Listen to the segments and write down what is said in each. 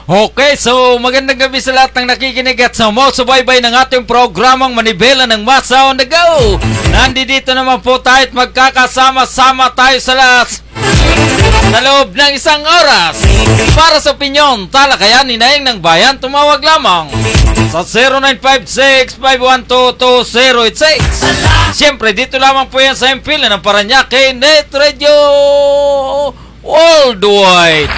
Okay, so magandang gabi sa lahat ng nakikinig at sumusubaybay ng ating programang Manibela ng Masa on the Go. Nandito naman po tayo at magkakasama-sama tayo sa loob ng isang oras para sa opinyon, talakayan, hinahing ng bayan. Tumawag lamang sa 0956-512-2086. Siyempre, dito lamang po yan sa Impila ng Paranaque Net Radio Worldwide.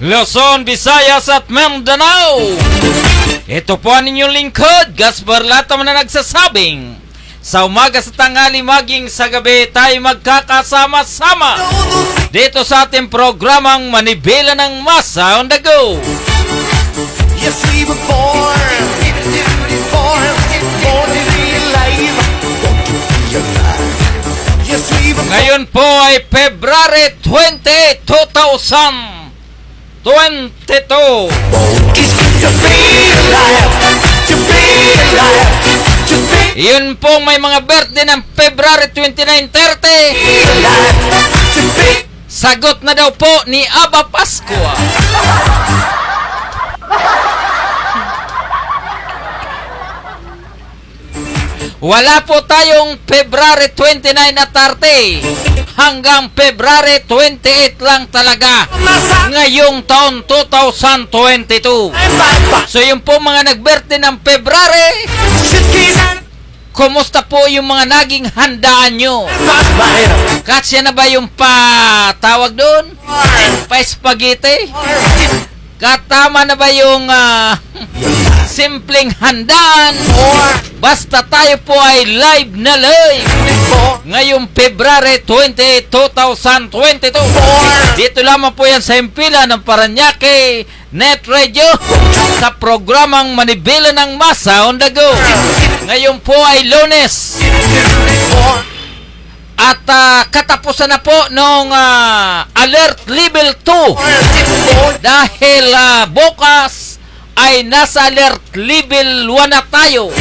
Luzon, Visayas at Mindanao. Ito po ang inyong lingkod, Gaspar Latam na nagsasabing sa umaga, sa tanghali, maging sa gabi tayo magkakasama-sama dito sa ating programang Manibela ng Masa on the Go. Yes, we were born to be alive. Yes, we were born. Ngayon po ay February 20, 2022. Yun po, may mga birthday ng February 29, 30. Sagot na daw po ni Aba Pascua. Wala po tayong February 29 at 30. Hanggang February 28 lang talaga ngayong taon 2022. So yung po mga nag-birthday ng February, kumusta po yung mga naging handaan nyo? Kasya na ba yung tawag doon? Pa-spaghetti? Katama na ba yung simpleng handaan? Basta tayo po ay live na live ngayong February 20, 2022. Dito lamang po yan sa Impila ng Paranaque Net Radio sa programang Manibela ng Masa on the Go. Ngayon po ay Lunes at katapusan na po nung Alert Level 2 dahil bukas ay nasa Alert Level 1 na tayo.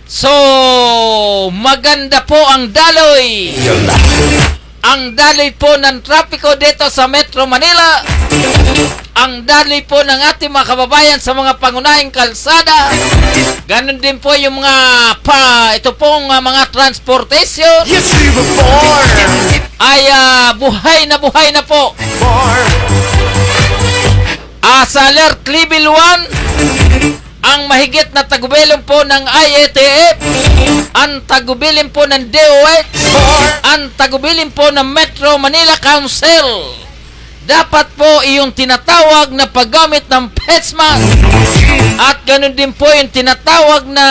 So, maganda po ang daloy. Ang daloy po ng trapiko dito sa Metro Manila. Ang daloy po ng ating mga kababayan sa mga pangunahing kalsada. Ganon din po yung mga ito pong mga transportation. Yes, we were born. Ay buhay na po. Sa Alert Level 1, ang mahigit na tagubilin po ng IATF, ang tagubilin po ng DOH, ang tagubilin po ng Metro Manila Council. Dapat po iyong tinatawag na paggamit ng face mask at ganun din po yung tinatawag na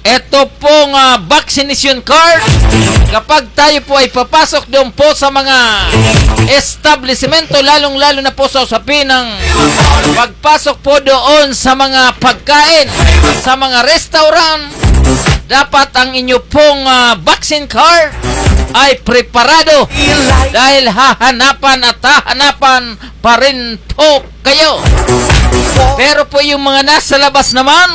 ito pong vaccination card. Kapag tayo po ay papasok doon po sa mga establishmento, lalong-lalo na po sa usapin ng pagpasok po doon sa mga pagkain, sa mga restaurant, dapat ang inyo pong vaccine card ay preparado dahil hahanapan pa rin po kayo. Pero po yung mga nasa labas naman,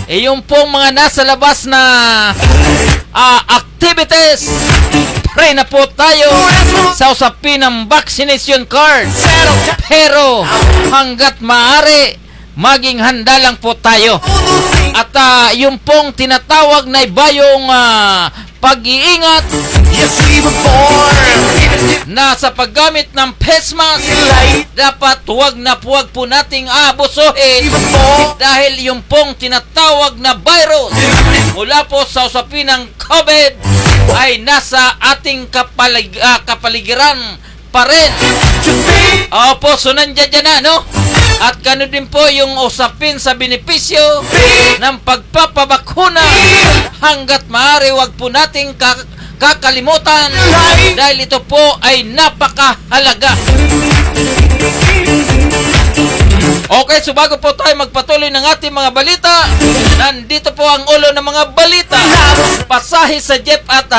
yung pong mga nasa labas na activities, pray na po tayo sa usapin ng vaccination card. Pero hanggat maaari, maging handa lang po tayo. At yung pong tinatawag na ibayong pag-iingat na sa paggamit ng face mask, dapat huwag po nating abusuhin dahil yung pong tinatawag na virus mula po sa usapin ng COVID ay nasa ating kapaligiran pa rin. Opo, so nandiyan na, no? At ganoon din po yung usapin sa benepisyo ng pagpapabakuna. Hanggat maaari, wag po nating kakalimutan dahil ito po ay napakahalaga. Okay, so bago po tayo magpatuloy ng ating mga balita, nandito po ang ulo ng mga balita. Pasahe sa jeep at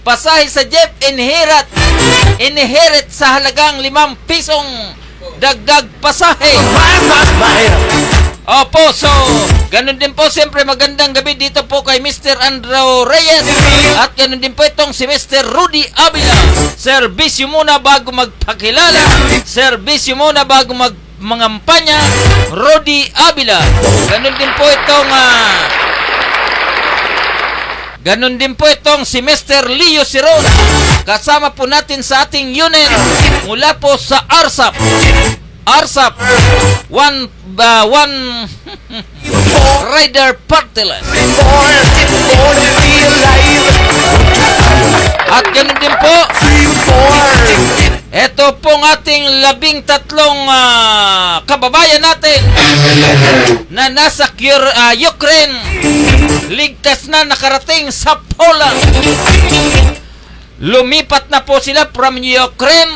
pasahe sa jeep inherit sa halagang 5 pisong dagdag pasahe. Opo, so, ganun din po, siyempre magandang gabi dito po kay Mr. Andrew Reyes at ganun din po itong si Mr. Rudy Avila. Serbisyo muna bago magpakilala, serbisyo muna bago mangampanya, Rudy Avila. Ganun din po itong si Mr. Leo Siron. Kasama po natin sa ating unit mula po sa ARSAP. One Rider Partiless. At ganun din po, ito pong ating 13 kababayan natin na nasa Ukraine, ligtas na nakarating sa Poland. Lumipat na po sila from Ukraine.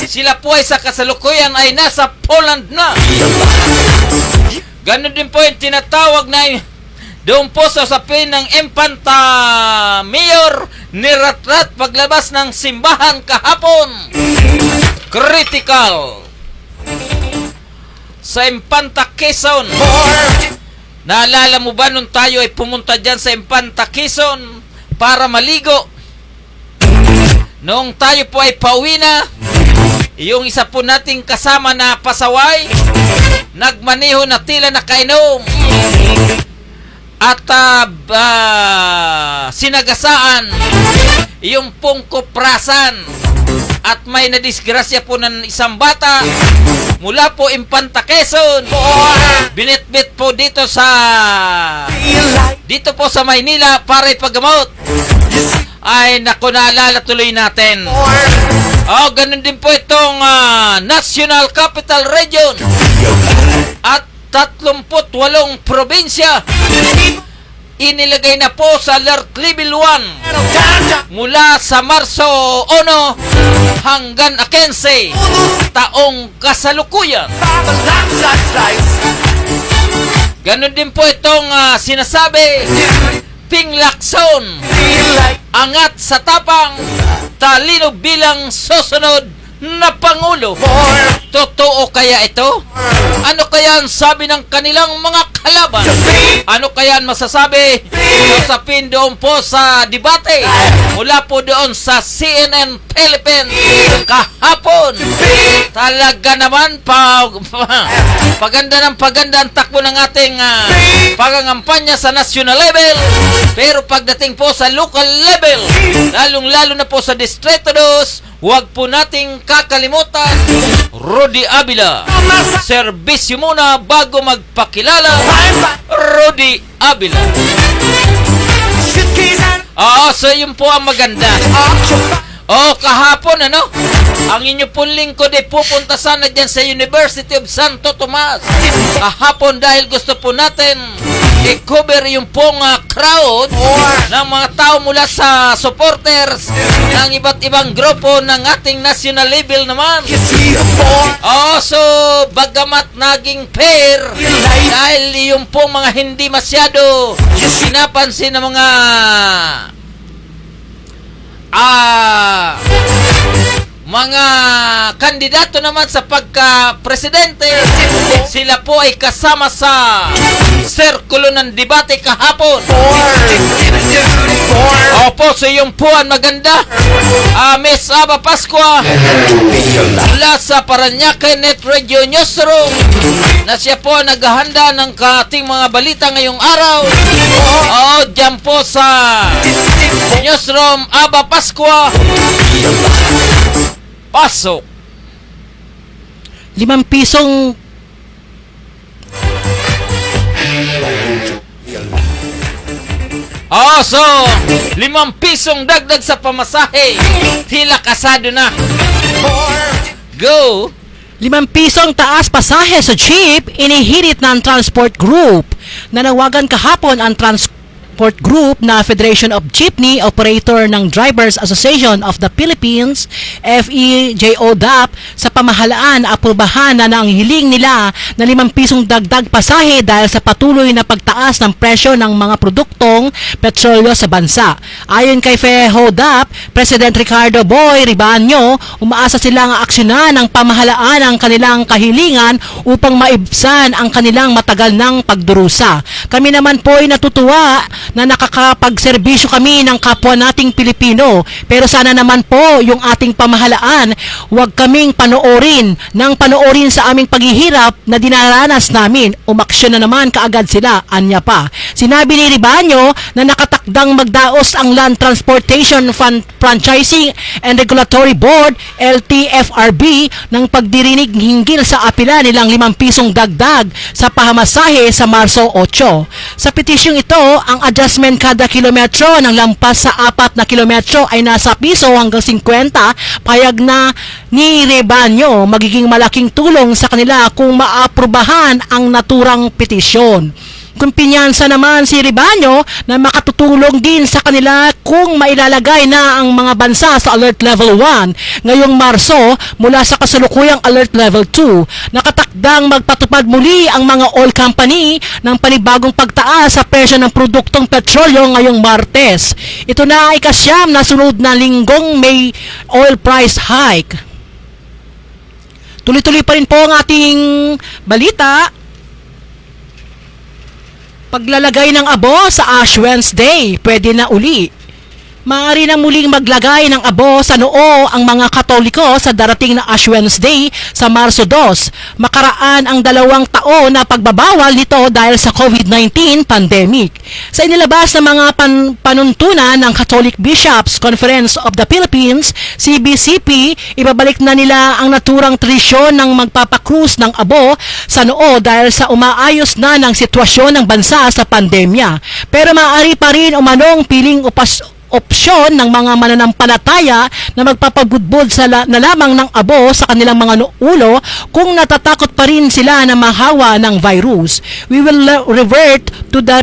Sila po ay sa kasalukuyan ay nasa Poland na. Ganon din po yung tinatawag na doon po sa usapin ng Infanta Mayor ni Ratrat paglabas ng simbahan kahapon. Critical. Sa Infanta Quezon. Naalala mo ba nung tayo ay pumunta dyan sa Infanta Quezon para maligo? Noong tayo po ay pauwi na, yung isa po nating kasama na pasaway, nagmaneho na tila nakainom at sinagasaan yung pong kuprasan at may nadisgrasya po ng isang bata mula po Infanta Quezon, binitbit po dito po sa Maynila para ipagamot. Ay naku, naalala tuloy natin. Ganun din po itong National Capital Region at 38 probinsya inilagay na po sa Alert Level 1 mula sa Marso 1 hanggang 15 taong kasalukuyan. Ganun din po itong sinasabi Pinglakson, angat sa tapang, talino bilang susunod na Pangulo. Totoo kaya ito? Ano kaya ang sabi ng kanilang mga kalaban? Ano kaya ang masasabi? Usapin doon po sa debate mula po doon sa CNN Philippines kahapon. Talaga naman paganda ng paganda ang takbo ng ating pangangampanya sa national level, pero pagdating po sa local level, lalong-lalo na po sa Distrito 2, huwag po nating kakalimutan Rudy Avila. Serbisyo muna bago magpakilala, Rudy Avila. So yun po ang maganda. Kahapon ang inyo pong lingkod ay pupunta sana dyan sa University of Santo Tomas. Kahapon dahil gusto po natin i-cover yung pong crowd ng mga tao mula sa supporters ng iba't ibang grupo ng ating national level naman. So bagamat naging fair dahil yung pong mga hindi masyado sinapansin ng mga mga kandidato naman sa pagka-presidente, sila po ay kasama sa sirkulo ng debate kahapon. Opo, so yung po ang maganda. Miss Aba Pascua mula sa Paranaque Net Radio Newsroom na siya po naghahanda ng ating mga balita ngayong araw. Dyan po sa Newsroom Aba Pascua. Pasok. 5 pisong so 5 pisong dagdag sa pamasahe. Tila kasado na. Go. 5 pisong taas pasahe sa jeep inihirit ng Transport Group. Nanawagan kahapon ang Support Group na Federation of Jeepney Operator ng Drivers Association of the Philippines, FEJODAP, sa pamahalaan na aprubahan na ang hiling nila na 5 pisong dagdag pasahe dahil sa patuloy na pagtaas ng presyo ng mga produktong petrolyo sa bansa. Ayon kay FEJODAP, President Ricardo Boy Ribaño, umaasa silang aksyonan ng pamahalaan ang kanilang kahilingan upang maibsan ang kanilang matagal ng pagdurusa. Kami naman po ay natutuwa na nakakapagserbisyo kami ng kapwa nating Pilipino, pero sana naman po yung ating pamahalaan huwag kaming panoorin sa aming paghihirap na dinaranas namin. Umaksyon na naman kaagad sila, anya pa. Sinabi ni Ribaño na nakatakdang magdaos ang Land Transportation Franchising and Regulatory Board, LTFRB, ng pagdirinig hinggil sa apila nilang 5 pisong dagdag sa pahamasahe sa Marso 8. Sa petisyong ito, ang adjustment kada kilometro ng lampas sa 4 na kilometro ay nasa piso hanggang 50. Payag na ni Ribaño magiging malaking tulong sa kanila kung maaprubahan ang naturang petisyon. Kumpiyansa naman si Ribaño na makatutulong din sa kanila kung mailalagay na ang mga bansa sa Alert Level 1 ngayong Marso mula sa kasalukuyang Alert Level 2. Nakatakdang magpatupad muli ang mga oil company ng panibagong pagtaas sa presyo ng produktong petrolyo ngayong Martes. Ito na ay ika-9 na sunod na linggong may oil price hike. Tuloy-tuloy pa rin po ang ating balita. Paglalagay ng abo sa Ash Wednesday, pwede na uli. Maaari na muling maglagay ng abo sa noo ang mga Katoliko sa darating na Ash Wednesday sa Marso 2. Makaraan ang 2 taon na pagbabawal nito dahil sa COVID-19 pandemic. Sa inilabas na mga panuntunan ng Catholic Bishops Conference of the Philippines, CBCP, ibabalik na nila ang naturang tradisyon ng magpapakrus ng abo sa noo dahil sa umaayos na ng sitwasyon ng bansa sa pandemya. Pero maaari pa rin umanong piling opsyon ng mga mananampalataya na magpapagudbud na lamang ng abo sa kanilang mga ulo kung natatakot pa rin sila na mahawa ng virus. We will revert to the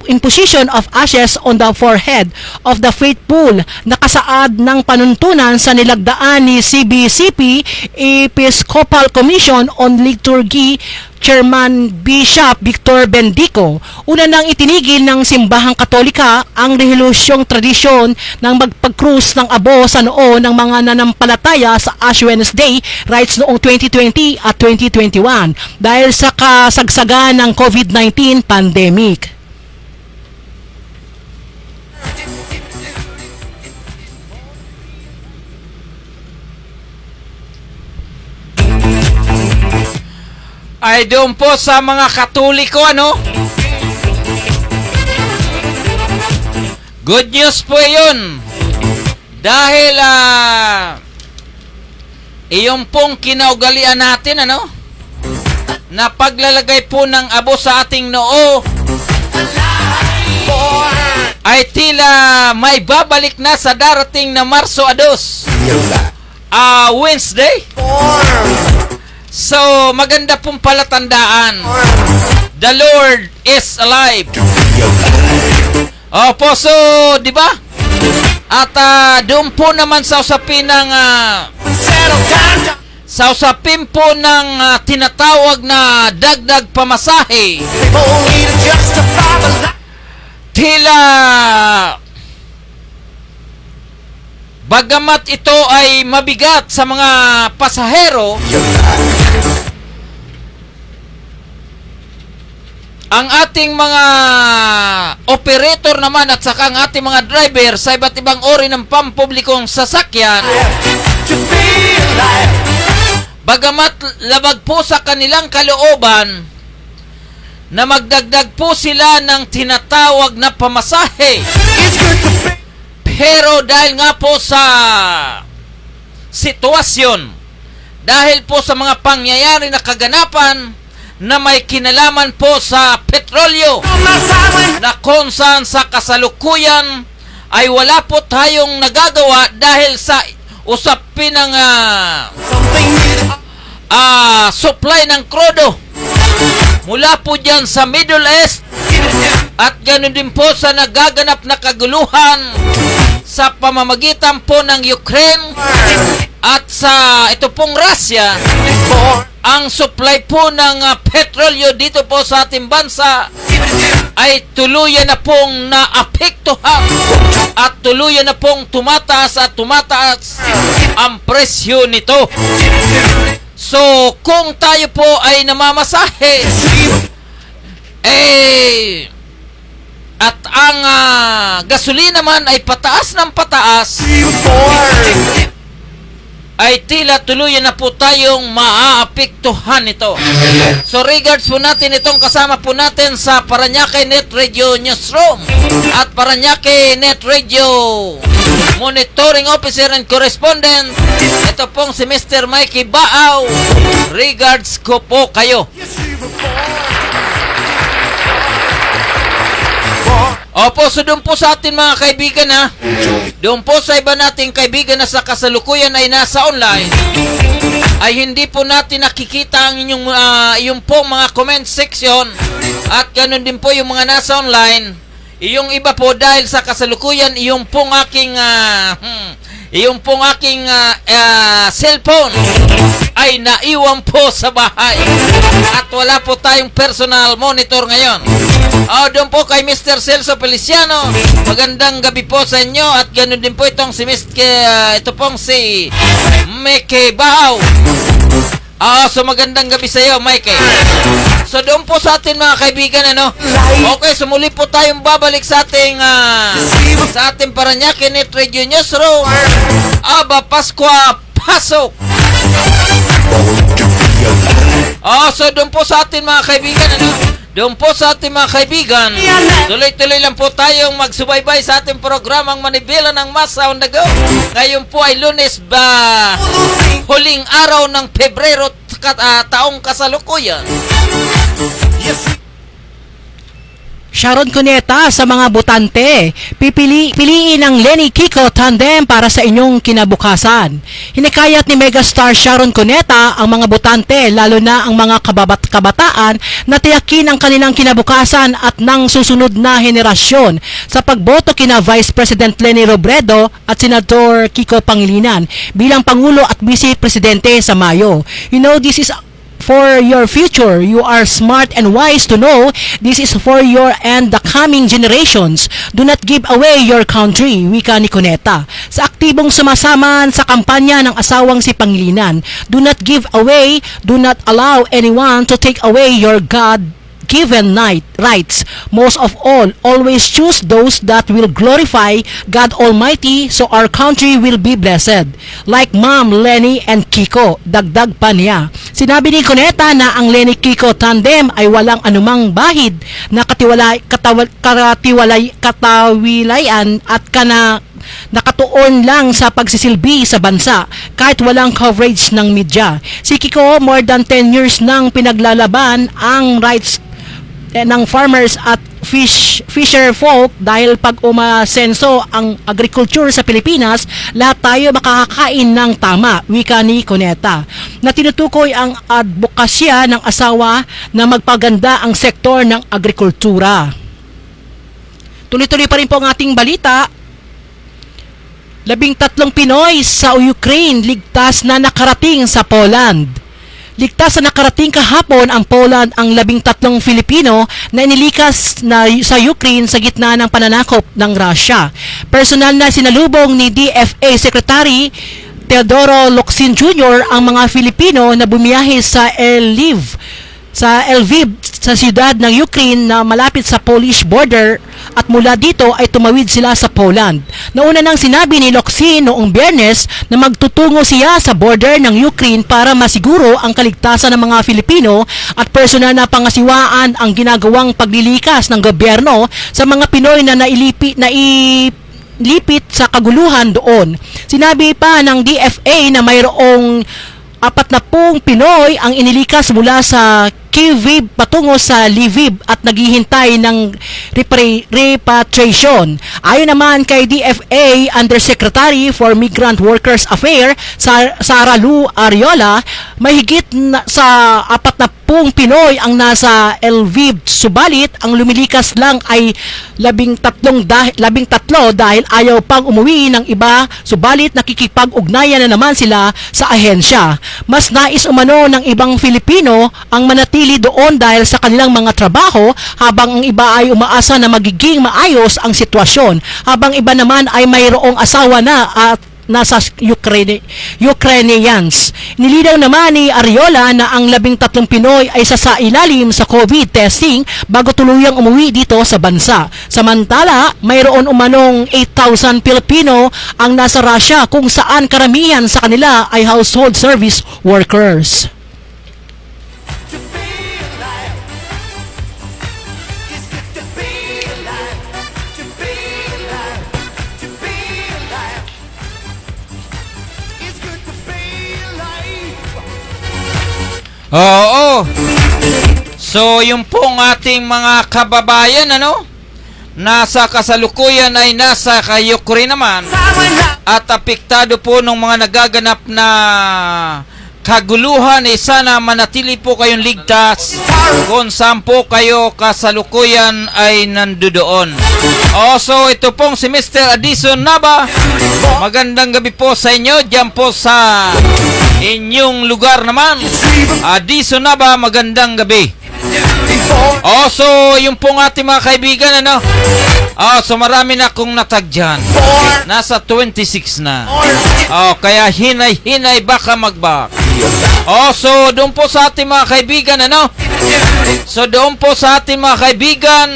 imposition of ashes on the forehead of the faithful na kasaad ng panuntunan sa nilagdaan ni CBCP Episcopal Commission on Liturgy Chairman Bishop Victor Bendico. Una nang itinigil ng Simbahang Katolika ang rehilusyong tradisyon ng magpagkrus ng abo sa noo ng mga nanampalataya sa Ash Wednesday rites noong 2020 at 2021 dahil sa kasagsagan ng COVID-19 pandemic. Ay doon po sa mga Katoliko, ano? Good news po yun. Dahil iyon pong kinaugalian natin, ano? Na paglalagay po ng abo sa ating noo ay tila may babalik na sa darating na Marso 2. Wednesday. So, maganda pong palatandaan. The Lord is alive. Opo, so, di ba? At doon po naman sa usapin ng tinatawag na dagdag pamasahe. Tila bagamat ito ay mabigat sa mga pasahero, ang ating mga operator naman at saka ang ating mga driver sa iba't ibang uri ng pampublikong sasakyan, bagamat labag po sa kanilang kalooban na magdagdag po sila ng tinatawag na pamasahe, pero dahil nga po sa sitwasyon, dahil po sa mga pangyayari na kaganapan na may kinalaman po sa petrolyo, na kung saan sa kasalukuyan ay wala po tayong nagagawa dahil sa usapin ng supply ng krudo. mula po dyan sa Middle East at ganoon din po sa nagaganap na kaguluhan sa pamamagitan po ng Ukraine at sa ito pong Russia. Ang supply po ng petrolyo dito po sa ating bansa ay tuluyan na pong naapektuhan at tuluyan na pong tumataas ang presyo nito. So, kung tayo po ay namamasahe, at ang gasolina man ay pataas ng pataas, ay tila tuluyan na po tayong maaapektuhan ito. So regards po natin itong kasama po natin sa Paranaque Net Radio Newsroom at Paranaque Net Radio Monitoring Officer and Correspondent. Ito pong si Mr. Mikey Baaw. Regards ko po kayo. Opo, so doon po sa atin mga kaibigan ha, doon po sa iba nating kaibigan na sa kasalukuyan ay nasa online, ay hindi po natin nakikita ang yung pong mga comment section at ganun din po yung mga nasa online. Yung iba po dahil sa kasalukuyan, yung pong aking cellphone ay naiwan po sa bahay at wala po tayong personal monitor ngayon. Doon po kay Mr. Celso Feliciano, magandang gabi po sa inyo at ganoon din po itong si ito pong si Mikey Baaw. So magandang gabi sa iyo, Mikey. So doon po sa atin mga kaibigan, okay, so muli po tayong babalik sa ating Paranaque Net Radio Newsroom. Aba, Paskwa, pasok! So doon po sa atin mga kaibigan, doon po sa ating mga kaibigan, tuloy-tuloy lang po tayong magsubaybay sa ating programang Manibela ng Masa on the Go. Ngayon po ay Lunes huling araw ng Pebrero, taong kasalukuyan. Sharon Cuneta sa mga botante, piliin ang Lenny Kiko tandem para sa inyong kinabukasan. Hinikayat ni megastar Sharon Cuneta ang mga botante, lalo na ang mga kabataan, na tiyakin ang kanilang kinabukasan at ng susunod na henerasyon sa pagboto kina Vice President Leni Robredo at Senator Kiko Pangilinan bilang Pangulo at Vice Presidente sa Mayo. You know, this is for your future. You are smart and wise to know this is for your and the coming generations. Do not give away your country, wika ni Cuneta. Sa aktibong sumasama sa kampanya ng asawang si Pangilinan, do not give away, do not allow anyone to take away your God-given rights. Most of all, always choose those that will glorify God Almighty so our country will be blessed. Like Ma'am Lenny and Kiko, dagdag pa niya. Sinabi ni Cuneta na ang Lenny Kiko tandem ay walang anumang bahid na katawilayan at nakatuon lang sa pagsisilbi sa bansa kahit walang coverage ng media. Si Kiko more than 10 years nang pinaglalaban ang rights ng farmers at fisher folk dahil pag umasenso ang agriculture sa Pilipinas, lahat tayo makakakain ng tama, wika ni Cuneta. Na tinutukoy ang advokasya ng asawa na magpaganda ang sektor ng agrikultura. Tuloy-tuloy pa rin po ang ating balita. 13 Pinoy sa Ukraine ligtas na nakarating sa Poland. Ligtas na nakarating kahapon ang Poland ang 13 Filipino na inilikas sa Ukraine sa gitna ng pananakop ng Russia. Personal na sinalubong ni DFA Secretary Teodoro Locsin Jr. ang mga Filipino na bumiyahe sa Lviv sa siyudad ng Ukraine na malapit sa Polish border at mula dito ay tumawid sila sa Poland. Nauna nang sinabi ni Locsin noong Biyernes na magtutungo siya sa border ng Ukraine para masiguro ang kaligtasan ng mga Filipino at personal na pangasiwaan ang ginagawang paglilikas ng gobyerno sa mga Pinoy na nailipit sa kaguluhan doon. Sinabi pa ng DFA na mayroong 40 Pinoy ang inilikas mula sa Kyiv patungo sa Lviv at naghihintay ng repatriation. Ayon naman kay DFA Undersecretary for Migrant Workers Affairs, Sara Lu Ariola, mahigit sa 40 Pinoy ang nasa Lviv, subalit ang lumilikas lang ay 13 dahil ayaw pang umuwi ng iba, subalit nakikipag-ugnayan na naman sila sa ahensya. Mas nais umano ng ibang Filipino ang manatili doon dahil sa kanilang mga trabaho, habang ang iba ay umaasa na magiging maayos ang sitwasyon, habang iba naman ay mayroong asawa na at nasa Ukrainians. Nilinaw naman ni Ariola na ang 13 Pinoy ay sasailalim sa COVID testing bago tuluyang umuwi dito sa bansa. Samantala, mayroon umanong 8,000 Pilipino ang nasa Russia, kung saan karamihan sa kanila ay household service workers. To be alive is good to be alive. To be alive, to be alive is good to be alive. Oo. So, yung pong ating mga kababayan, nasa kasalukuyan ay nasa Ukraine naman, at apektado po ng mga nagaganap na kaguluhan, sana manatili po kayong ligtas kung saan po kayo kasalukuyan ay nandoon. So ito pong si Mr. Addison Naba. Magandang gabi po sa inyo dyan po sa inyong lugar naman. Addison Naba, magandang gabi. So yung pong ating mga kaibigan, so marami na akong natagyan. Nasa 26 na. Kaya hinay-hinay baka magbak. So doon po sa ating mga kaibigan, So doon po sa ating mga kaibigan,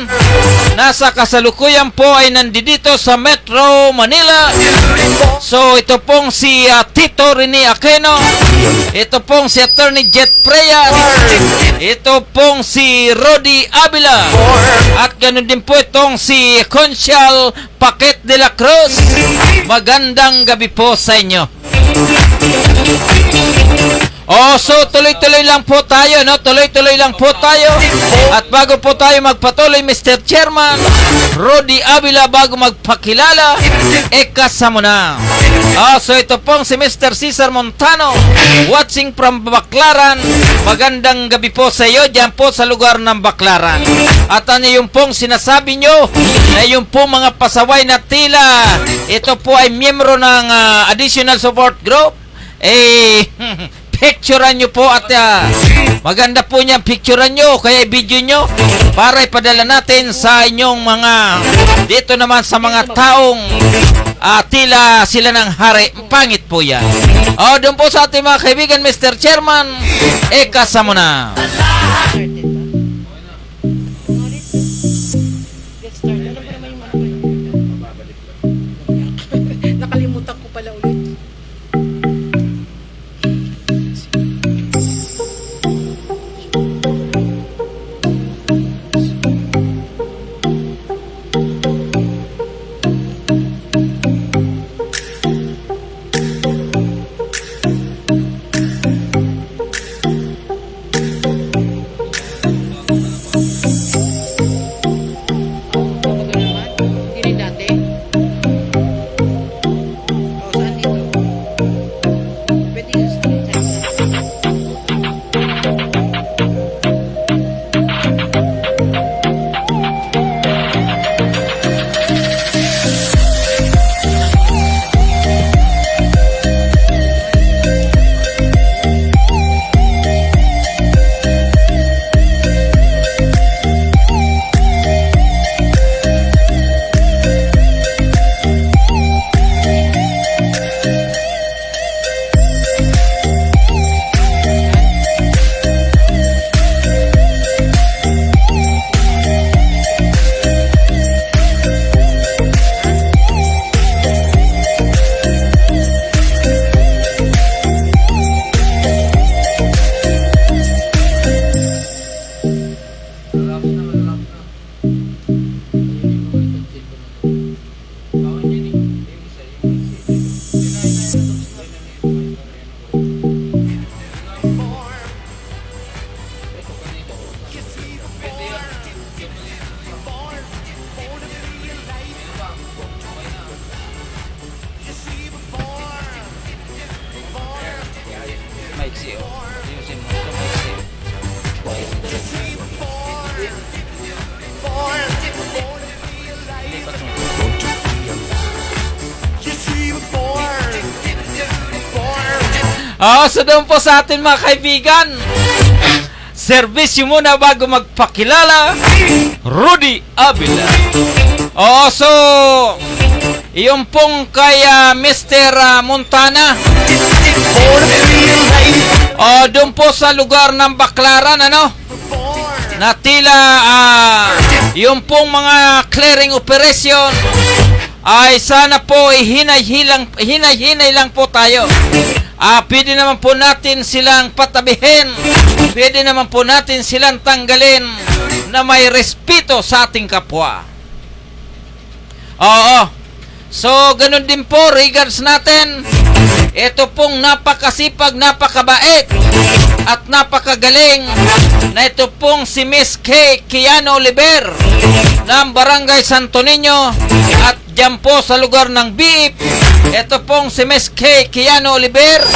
nasa kasalukuyan po ay nandito sa Metro Manila. So ito pong si Tito Rene Aquino, ito pong si Attorney Jet Preyas, ito pong si Rodi Avila, at ganun din po itong si Conchal Paquet de la Cruz. Magandang gabi po sa inyo. So tuloy-tuloy lang po tayo, tuloy-tuloy lang po tayo. At bago po tayo magpatuloy, Mr. Chairman Rodi Avila, bago magpakilala, kasama na. So ito pong si Mr. Cesar Montano, watching from Baclaran. Magandang gabi po sa iyo dyan po sa lugar ng Baclaran. At ano yung pong sinasabi nyo na yung pong mga pasaway na tila ito po ay miyembro ng additional support group, picturean nyo po, at maganda po niya picturean nyo, kaya video nyo para ipadala natin sa inyong mga dito naman sa mga taong tila sila ng hari. Pangit po yan. Doon po sa ating mga kaibigan, Mr. Chairman, kasama na. Nakalimutan ko pala ulit. So doon po sa atin mga kaibigan, servisyo muna bago magpakilala, Rudy Avila. So yung pong kay Mr. Montana, doon po sa lugar ng Baclaran, na tila yung pong mga clearing operation ay sana po hinay-hinay lang po tayo. Pwede naman po natin silang patabihin, pwede naman po natin silang tanggalin na may respeto sa ating kapwa. So ganun din po, regards natin ito pong napakasipag, napakabait at napakagaling na ito pong si Miss K. Kiano Oliver ng Barangay Santo Niño, at dyan po sa lugar ng Biip, ito pong si Miss K. Kiano Oliver,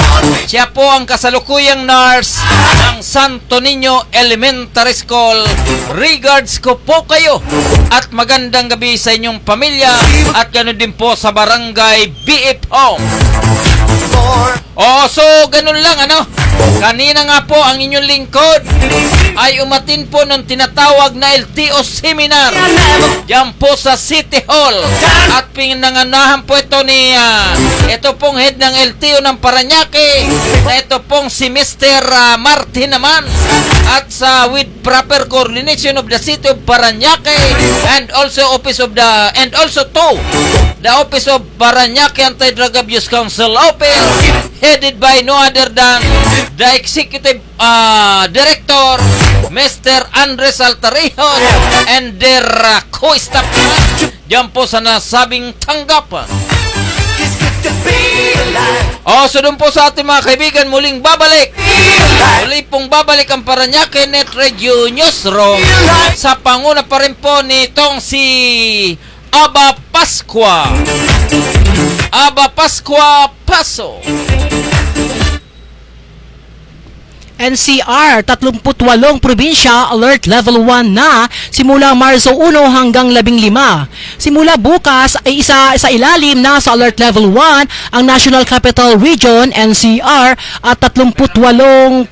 siya po ang kasalukuyang nurse ng Santo Niño Elementary School. Regards ko po kayo at magandang gabi sa inyong pamilya, at ganoon din po sa Barangay Biip Home. So ganun lang kanina nga po ang inyong lingkod ay umatin po ng tinatawag na LTO seminar diyan po sa City Hall, at pinanganahan po ito ni ito pong head ng LTO ng Parañaque, na ito pong si Mr. Martin naman, at sa with proper coordination of the City of Parañaque and also to the Office of Parañaque Anti-Drug Abuse Council Office, headed by no other than the Executive Director, Mr. Andres Altarejos, and their co-staff diyan po sa nasabing tanggapan. So doon po sa ating mga kaibigan, muli pong babalik ang Parañaque Net Radio Newsroom sa panguna pa rin po nitong si Aba Pascua Paso. NCR, 38 probinsya, alert level 1 na simula Marso 1 hanggang 15. Simula bukas ay isa ilalim na sa alert level 1 ang National Capital Region, NCR, at 38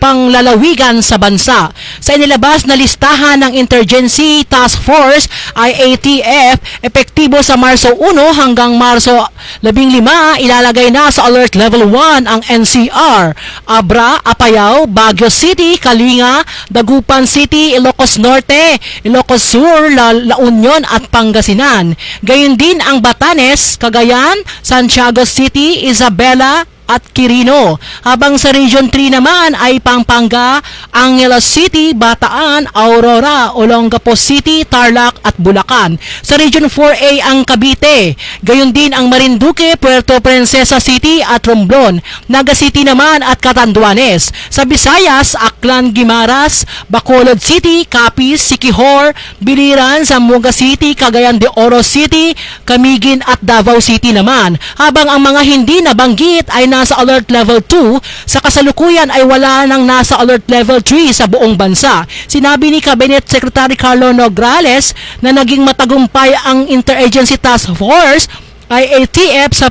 panglalawigan sa bansa. Sa inilabas na listahan ng Interagency Task Force, IATF, epektibo sa Marso 1 hanggang Marso 15, ilalagay na sa alert level 1 ang NCR, Abra, Apayao, Baguio City, Kalinga, Dagupan City, Ilocos Norte, Ilocos Sur, La Union at Pangasinan. Gayon din ang Batanes, Cagayan, Santiago City, Isabela at Quirino. Habang sa Region 3 naman ay Pampanga, Angeles City, Bataan, Aurora, Olongapo City, Tarlac at Bulacan. Sa Region 4A ang Cavite. Gayon din ang Marinduque, Puerto Princesa City at Romblon. Naga City naman at Catanduanes. Sa Visayas, Aklan, Guimaras, Bacolod City, Capiz, Siquijor, Biliran, Zamboanga City, Cagayan de Oro City, Camiguin at Davao City naman. Habang ang mga hindi nabanggit ay nasa alert level 2, sa kasalukuyan ay wala nang nasa alert level 3 sa buong bansa. Sinabi ni Cabinet Secretary Carlo Nograles na naging matagumpay ang Interagency Task Force IATF sa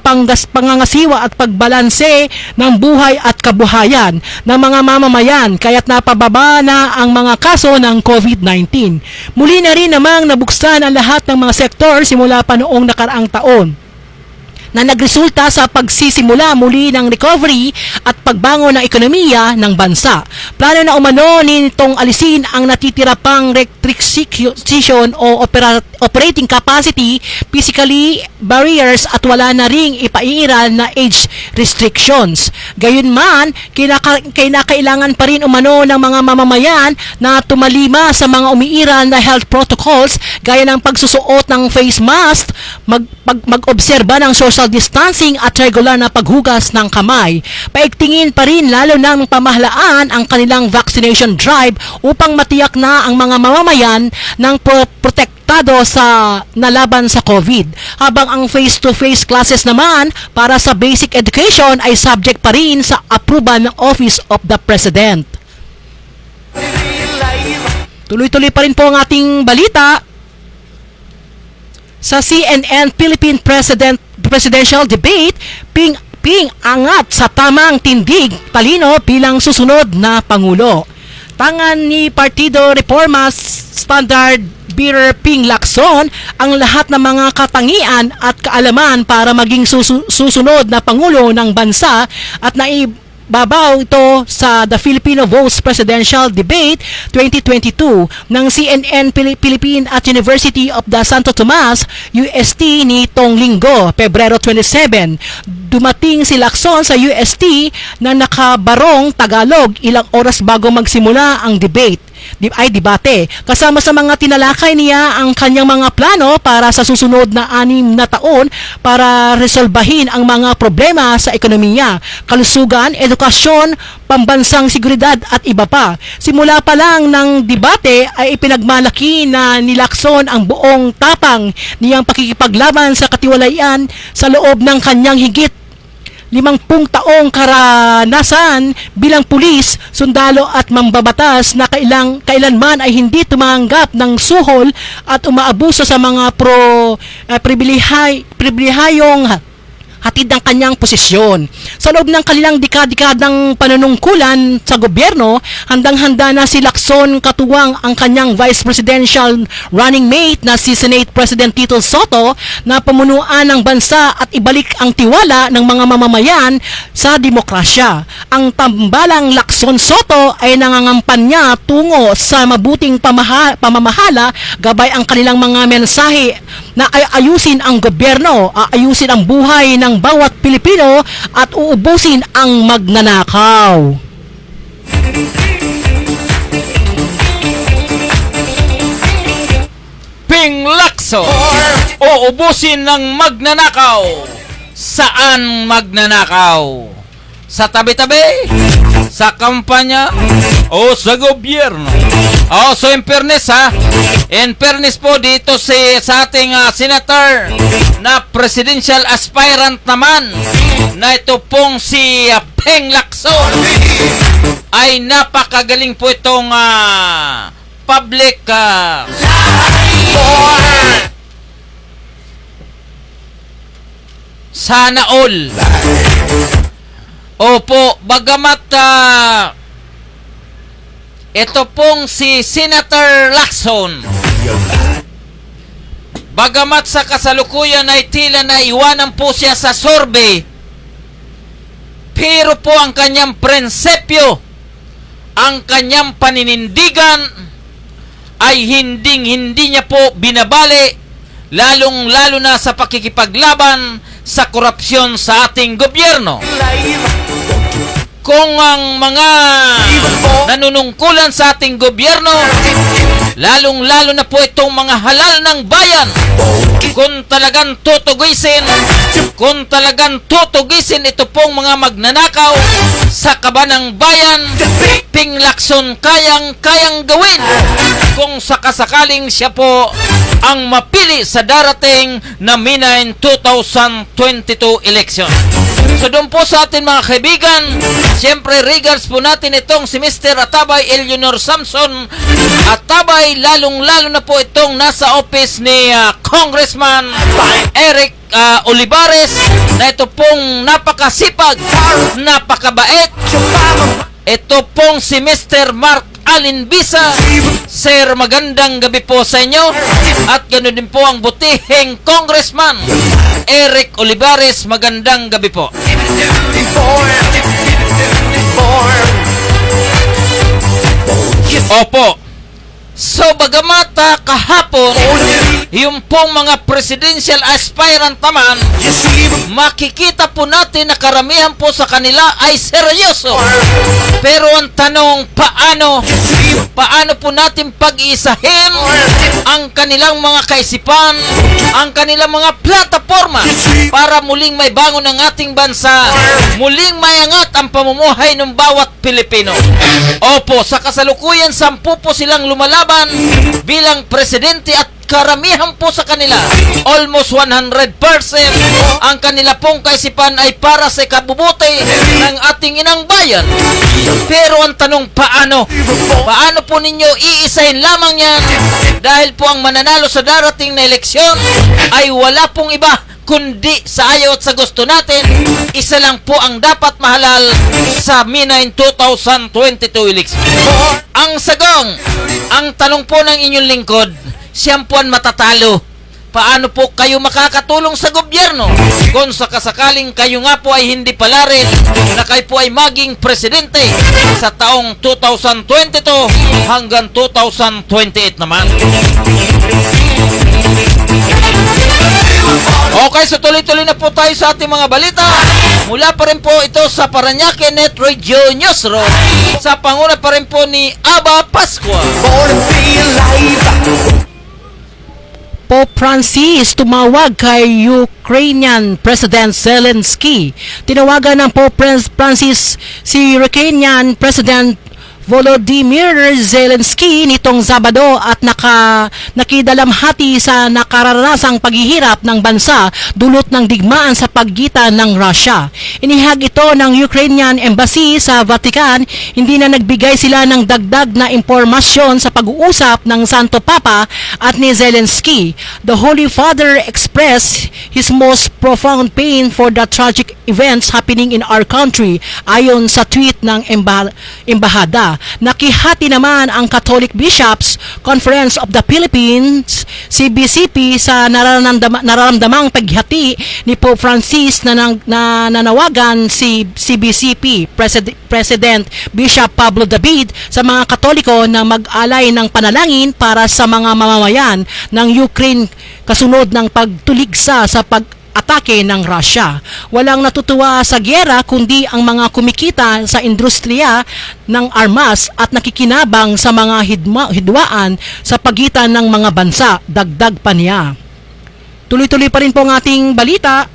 pangangasiwa at pagbalanse ng buhay at kabuhayan ng mga mamamayan, kaya't napababa na ang mga kaso ng COVID-19. Muli na rin namang nabuksan ang lahat ng mga sektor simula pa noong nakaraang taon, na nagresulta sa pagsisimula muli ng recovery at pagbangon ng ekonomiya ng bansa. Plano na umano nitong alisin ang natitira pang restriction o operating capacity, physically barriers at wala na ring ipairal na age restrictions. Gayunman, kinakailangan pa rin umano ng mga mamamayan na tumalima sa mga umiiral na health protocols gaya ng pagsusuot ng face mask, mag-obserba ng social distancing at regular na paghugas ng kamay. Paigtingin pa rin lalo ng pamahalaan ang kanilang vaccination drive upang matiyak na ang mga mamamayan ng protektado sa nalaban sa COVID. Habang ang face-to-face classes naman para sa basic education ay subject pa rin sa approval ng Office of the President. Tuloy-tuloy pa rin po ang ating balita. Sa CNN Philippine Presidential Debate, usaping angat sa tamang tindig talino bilang susunod na Pangulo. Tangan ni Partido Reformas Standard Bearer Ping Lacson ang lahat ng mga katangian at kaalaman para maging susunod na Pangulo ng bansa at naibabaw ito sa The Filipino Votes Presidential Debate 2022 ng CNN Philippine at University of the Santo Tomas UST nitong Linggo, Pebrero 27. Dumating si Lacson sa UST na nakabarong Tagalog ilang oras bago magsimula ang debate. Debate. Kasama sa mga tinalakay niya ang kanyang mga plano para sa susunod na 6 na taon para resolbahin ang mga problema sa ekonomiya, kalusugan, edukasyon, pambansang seguridad at iba pa. Simula pa lang ng debate ay ipinagmalaki na ni Lacson ang buong tapang niyang pakikipaglaban sa katiwalian sa loob ng kanyang higit 50 taong karanasan bilang pulis, sundalo at mambabatas na kailanman ay hindi tumanggap ng suhol at umaabuso sa mga pribilehiyong hatid ng kanyang posisyon. Sa loob ng kanilang dekadang panunungkulan sa gobyerno, handang-handa na si Lacson katuwang ang kanyang vice presidential running mate na si Senate President Tito Soto na pamunuan ng bansa at ibalik ang tiwala ng mga mamamayan sa demokrasya. Ang tambalang Lacson Soto ay nangangampanya tungo sa mabuting pamamahala, gabay ang kanilang mga mensahe na ayusin ang gobyerno, ayusin ang buhay ng bawat Pilipino at uubusin ang magnanakaw. Ping Lacson, uubusin ng magnanakaw. Saan magnanakaw? Sa tabi-tabi? Sa kampanya? O sa gobyerno? O so in fairness in fairness po dito sa ating senator na presidential aspirant naman na ito pong si Ping Lacson ay napakagaling po itong public sana all. Opo, bagamat ito pong si Senator Lacson, bagamat sa kasalukuyan ay tila na iwanan po siya sa sorbe, pero po ang kanyang prinsipyo, ang kanyang paninindigan ay hindi niya po binabali, lalong-lalo na sa pakikipaglaban sa korupsyon sa ating gobyerno. Kung ang mga nanunungkulan sa ating gobyerno, lalong-lalo na po itong mga halal ng bayan, kung talagang tutugisin ito pong mga magnanakaw sa kaba ng bayan, Ping Lacson kayang gawin kung sakasakaling siya po ang mapili sa darating na Minain 2022 election. So doon po sa atin mga kaibigan, siyempre regards po natin itong si Mr. Atabay Eleanor Samson Atabay, lalong-lalo na po itong nasa office ni Congressman Eric Olivares, na ito pong napakasipag, napakabait. Ito pong si Mr. Mark Alin Bisa. Sir, magandang gabi po sa inyo. At ganoon din po ang butihing Congressman Eric Olivares. Magandang gabi po. Opo. So, bagamat kahapon, yung pong mga presidential aspirant naman, makikita po natin na karamihan po sa kanila ay seryoso. Pero ang tanong, paano po natin pag-iisahin ang kanilang mga kaisipan, ang kanilang mga plataforma para muling may bangon ang ating bansa, muling mayangat ang pamumuhay ng bawat Pilipino. Opo, sa kasalukuyan, 10 po silang lumalaban bilang presidente at karamihan po sa kanila, almost 100%, ang kanila pong kaisipan ay para sa kabubuti ng ating inang bayan. Pero ang tanong, paano po ninyo iisahin lamang yan? Dahil po ang mananalo sa darating na eleksyon ay wala pong iba kundi sa ayaw at sa gusto natin, isa lang po ang dapat mahalal sa Minain 2022 election. Ang sagong, ang tanong po ng inyong lingkod, siyang po ang matatalo. Paano po kayo makakatulong sa gobyerno kung sakasakaling kayo nga po ay hindi pala rin na kayo po ay maging presidente sa taong 2022 hanggang 2028 naman? Okay, so tuloy-tuloy na po tayo sa ating mga balita. Mula pa rin po ito sa Paranaque Net Radio Newsroom. Sa panguna pa rin po ni Aba Pascua. Born to be alive. Pope Francis tumawag kay Ukrainian President Zelensky. Tinawagan ng Pope Francis si Ukrainian President Volodymyr Zelensky nitong Sabado at nakidalamhati sa nakararasang paghihirap ng bansa dulot ng digmaan sa pagitan ng Russia. Inihag ito ng Ukrainian Embassy sa Vatican, hindi na nagbigay sila ng dagdag na impormasyon sa pag-uusap ng Santo Papa at ni Zelensky. The Holy Father expressed his most profound pain for the tragic events happening in our country ayon sa tweet ng embahada. Nakihati naman ang Catholic Bishops Conference of the Philippines, CBCP, sa nararamdamang paghati ni Pope Francis na nanawagan si CBCP President Bishop Pablo David sa mga Katoliko na mag-alay ng panalangin para sa mga mamamayan ng Ukraine kasunod ng pagtuligsa sa atake ng Russia. Walang natutuwa sa gyera kundi ang mga kumikita sa industriya ng armas at nakikinabang sa mga hidwaan sa pagitan ng mga bansa, dagdag pa niya. Tuloy-tuloy pa rin po ang ating balita.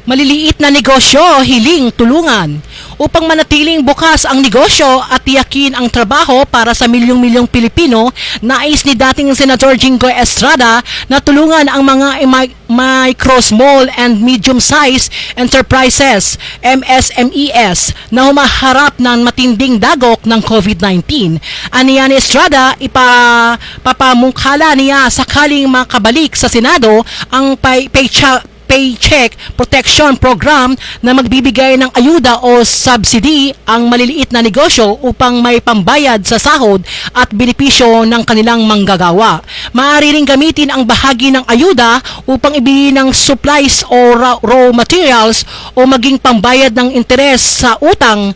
Maliliit na negosyo, hiling tulungan. Upang manatiling bukas ang negosyo at tiyakin ang trabaho para sa milyong-milyong Pilipino, nais ni dating Senator Jinggoy Estrada na tulungan ang mga micro, small and medium-sized enterprises, MSMEs, na humaharap ng matinding dagok ng COVID-19. Aniya ni Estrada, papamungkala niya sakaling makabalik sa Senado ang Paycheck Protection Program na magbibigay ng ayuda o subsidy ang maliliit na negosyo upang may pambayad sa sahod at benepisyo ng kanilang manggagawa. Maaari ring gamitin ang bahagi ng ayuda upang ibili ng supplies o raw materials o maging pambayad ng interes sa utang,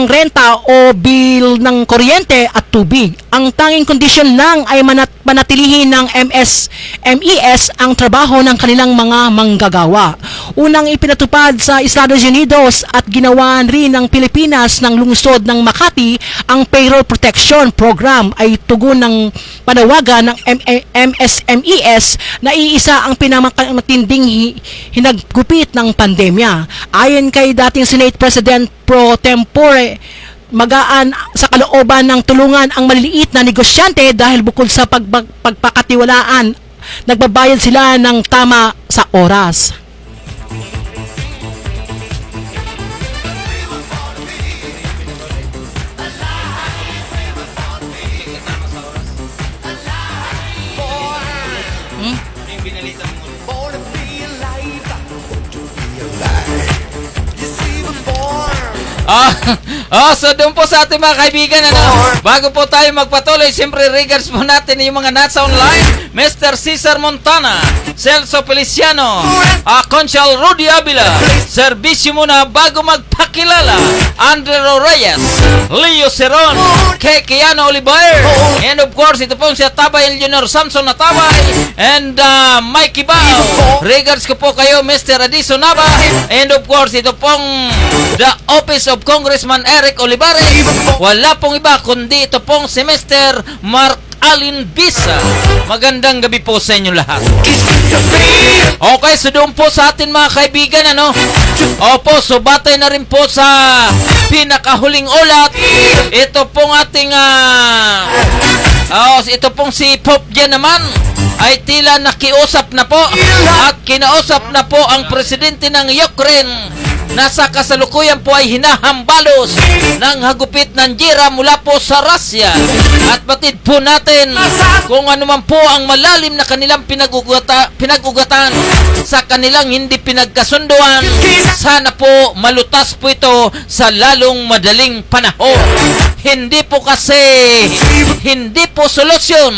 renta o bill ng kuryente at tubig. Ang tanging kondisyon lang ay manatilihin ng MSMEs ang trabaho ng kanilang mga manggagawa. Unang ipinatupad sa Estados Unidos at ginawa rin ng Pilipinas ng lungsod ng Makati, ang Payroll Protection Program ay tugon ng panawagan ng MSMEs na iisa ang pinakamatinding hinagupit ng pandemya. Ayon kay dating Senate President Pro Tempore, magaan sa kalooban ng tulungan ang maliliit na negosyante dahil bukod sa pagpakatiwalaan, nagbabayad sila ng tama sa oras. Born to be alive. Born to be alive. You see the form. So doon po sa ating mga kaibigan, bago po tayo magpatuloy, siyempre regards po natin yung mga nasa online. Mr. Cesar Montana, Celso Feliciano, Conchal Rudy Avila, servisyo muna bago magpakilala, Andrew Reyes, Leo Ceron, Kekiano Oliver, and of course ito pong si Tabay Junior Samson Natabay, and Mikey Bao. Regards ko po kayo, Mr. Adison Nava, and of course ito pong the Office of Congressman Eric Olivares. Wala pong iba kundi ito pong si Mr. Mark Alin Bisa. Magandang gabi po sa inyo lahat. Okay, so doon po sa atin mga kaibigan, Opo, so batay na rin po sa pinakahuling ulat. Ito pong ating ito pong si Pope Jan naman ay tila nakiusap na po at kinausap na po ang presidente ng Ukraine na sa kasalukuyan po ay hinahambalos ng hagupit ng Jira mula po sa Russia. At batid po natin kung ano man po ang malalim na kanilang pinag-ugatan sa kanilang hindi pinagkasunduan. Sana po malutas po ito sa lalong madaling panahon. Hindi po solusyon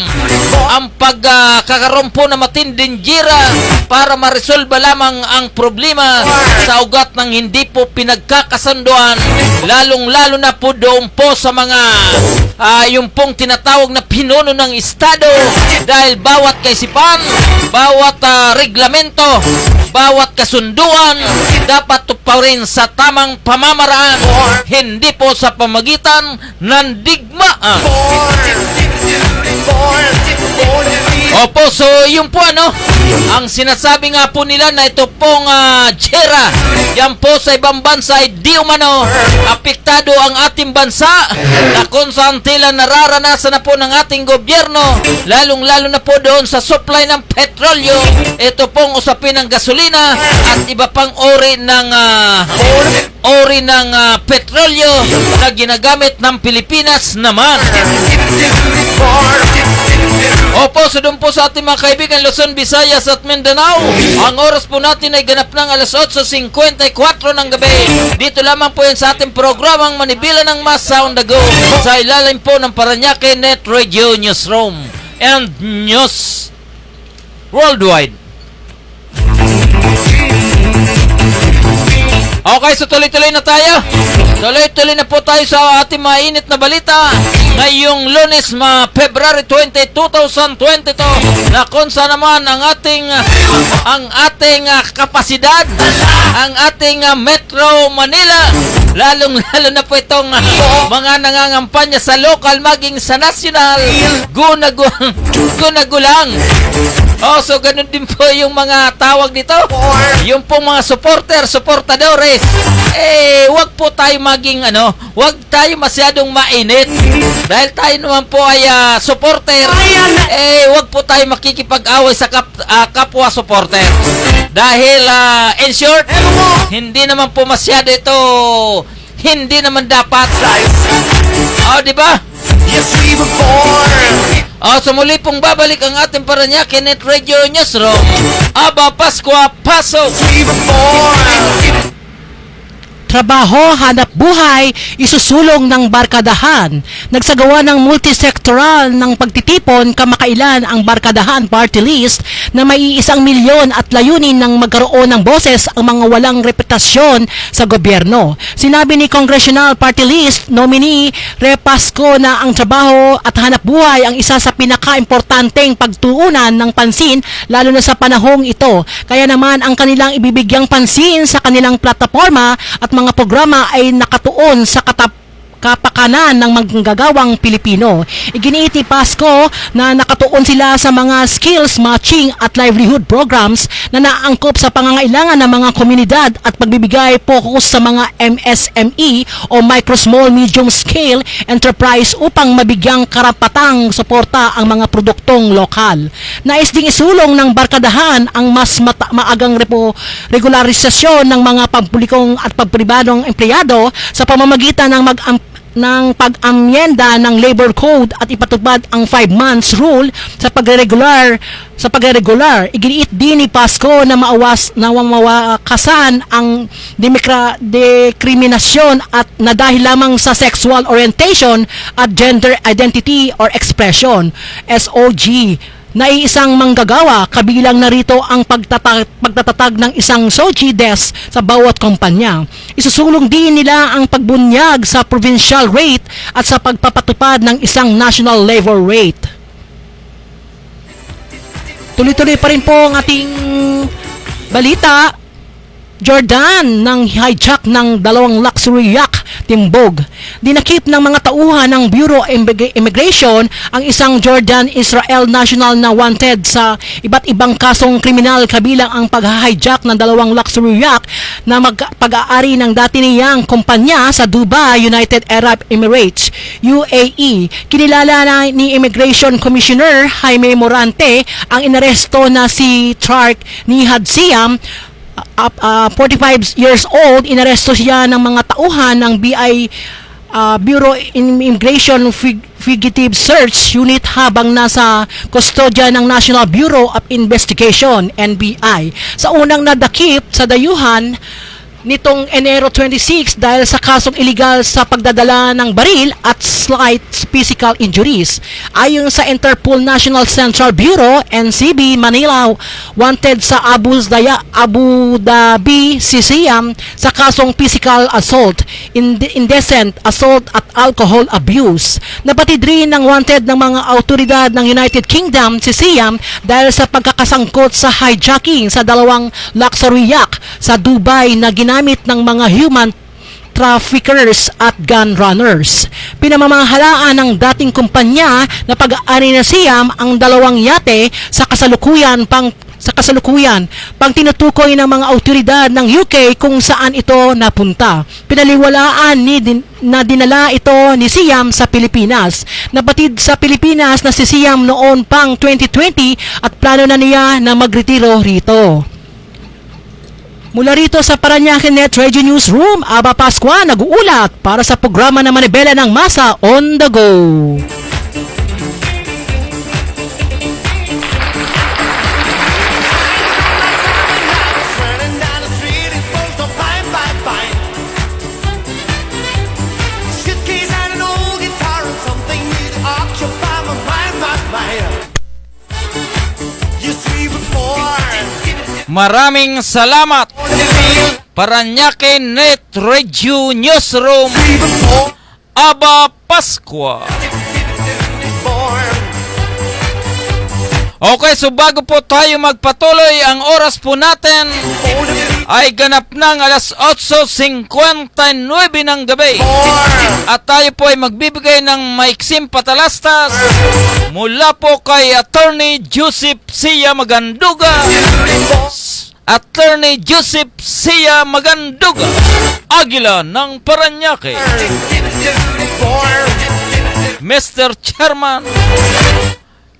ang pagkakaroon po na matinding Jira para maresolba lamang ang problema sa ugat ng hindi po pinagkakasunduan, lalong-lalo na po doon po sa mga yung pong tinatawag na pinuno ng Estado, dahil bawat kaisipan, bawat reglamento, bawat kasunduan dapat tuparin sa tamang pamamaraan, hindi po sa pamagitan ng digmaan. Opo, so yun po ang sinasabi nga po nila na ito pong Jira, yan po sa ibang bansa ay di umano apektado ang ating bansa, na kung saan tila nararanasan na po ng ating gobyerno, lalong-lalo na po doon sa supply ng petrolyo, ito pong usapin ng gasolina at iba pang ori ng petrolyo na ginagamit ng Pilipinas naman. Opo, so doon po sa ating mga kaibigan Luzon, Visayas at Mindanao, ang oras po natin ay ganap ng alas 8:54 ng gabi. Dito lamang po yan sa ating programang Manibela ng Mas Sound Ago, sa ilalim po ng Paranaque Net Radio Newsroom and News Worldwide. Okay, so tuloy-tuloy na tayo. Tuloy-tuloy na po tayo sa ating mainit na balita ngayong Lunes, February 20, 2022, na kung saan naman ang ating kapasidad, ang ating Metro Manila, lalong-lalo na po itong mga nangangampanya sa local maging sa national, gunagulang. Oh, so ganun din po yung mga tawag dito, yung pong mga supportadores. Wag po tayo wag tayo masyadong mainit. Dahil tayo naman po ay supporter, wag po tayo makikipag-away sa kapwa supporter. Dahil in short, hindi naman po masyado ito, hindi naman dapat. Oh, di ba? Yes, we were born. So muli pong babalik ang ating Paranaque Net Radio Newsroom. Aba Pascua, pasok! We were born. Trabaho, hanap buhay, isusulong ng barkadahan. Nagsagawa ng multisektoral ng pagtitipon kamakailan ang Barkadahan Party List na may 1 milyon at layunin ng magkaroon ng boses ang mga walang reputasyon sa gobyerno. Sinabi ni Congressional Party List nominee Repasco na ang trabaho at hanap buhay ang isa sa pinaka-importanteng pagtuunan ng pansin lalo na sa panahong ito. Kaya naman ang kanilang ibibigyang pansin sa kanilang plataforma at mga programa ay nakatuon sa kapakanan ng manggagawang Pilipino. Iginiit ni Pasco na nakatuon sila sa mga skills matching at livelihood programs na naangkop sa pangangailangan ng mga komunidad at pagbibigay focus sa mga MSME o Micro Small Medium Scale Enterprise upang mabigyang karapatang suporta ang mga produktong lokal. Nais ding isulong ng barkadahan ang mas maagang regularisasyon ng mga pampublikong at pagpribadong empleyado sa pamamagitan ng pag-amyenda ng labor code at ipatupad ang 5 months rule sa pagregular. Iginiit din ni Pasco na mawakasan ang dekriminasyon at na dahil lamang sa sexual orientation at gender identity or expression, SOG. Naiisang manggagawa, kabilang narito ang pagtatatag ng isang SOGI desk sa bawat kumpanya. Isusulong din nila ang pagbunyag sa provincial rate at sa pagpapatupad ng isang national labor rate. Tuloy-tuloy pa rin po ang ating balita. Jordan nang hijack ng 2 luxury yacht timbog. Dinakip ng mga tauhan ng Bureau of Immigration ang isang Jordan-Israel national na wanted sa iba't ibang kasong kriminal kabilang ang pag-hijack ng 2 luxury yacht na pag-aari ng dati niyang kumpanya sa Dubai, United Arab Emirates, UAE. Kinilala na ni Immigration Commissioner Jaime Morante ang inaresto na si Tarek Nihad Siam 45 years old, inaresto siya ng mga tauhan ng BI Bureau Immigration Fugitive Search Unit habang nasa kustodya ng National Bureau of Investigation, NBI. Sa unang nadakip sa dayuhan nitong Enero 26 dahil sa kasong illegal sa pagdadala ng baril at slight physical injuries. Ayon sa Interpol National Central Bureau, NCB, Manila, wanted sa Abu Dhabi si Siam sa kasong physical assault, indecent assault at alcohol abuse. Nabatid rin ng wanted ng mga autoridad ng United Kingdom si Siam dahil sa pagkakasangkot sa hijacking sa dalawang luxury yacht sa Dubai na ginamit ng mga human traffickers at gun runners. Pinamamahalaan ng dating kumpanya na pag-aari na Siam ang dalawang yate sa kasalukuyan pang tinutukoy ng mga autoridad ng UK kung saan ito napunta. Pinaliwalaan na dinala ito ni Siam sa Pilipinas. Nabatid sa Pilipinas na si Siam noon pang 2020 at plano na niya na magretiro rito. Mula rito sa Parañaque Net Radio Newsroom, Aba Pascua nag-uulat para sa programa na Manibela ng Masa on the Go. Running down the street, it's supposed to fine, fine, fine. Suitcase and an old guitar and something new to occupy my mind, my mind. You see before. Maraming salamat. Parañaque Net Radio Newsroom, Aba Pascua. Okay, so bago po tayo magpatuloy, ang oras po natin ay ganap ng alas 8:59 ng gabi. At tayo po ay magbibigay ng maiksing patalastas mula po kay Attorney Joseph Sia Maganduga. Attorney Joseph Sia Maganduga, Aguila ng Parañaque. Mr. Chairman,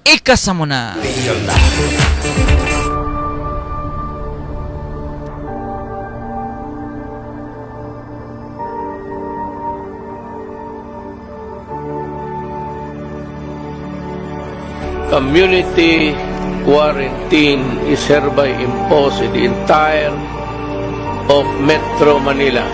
ikasa mo na. Community quarantine is hereby imposed in the entire of Metro Manila.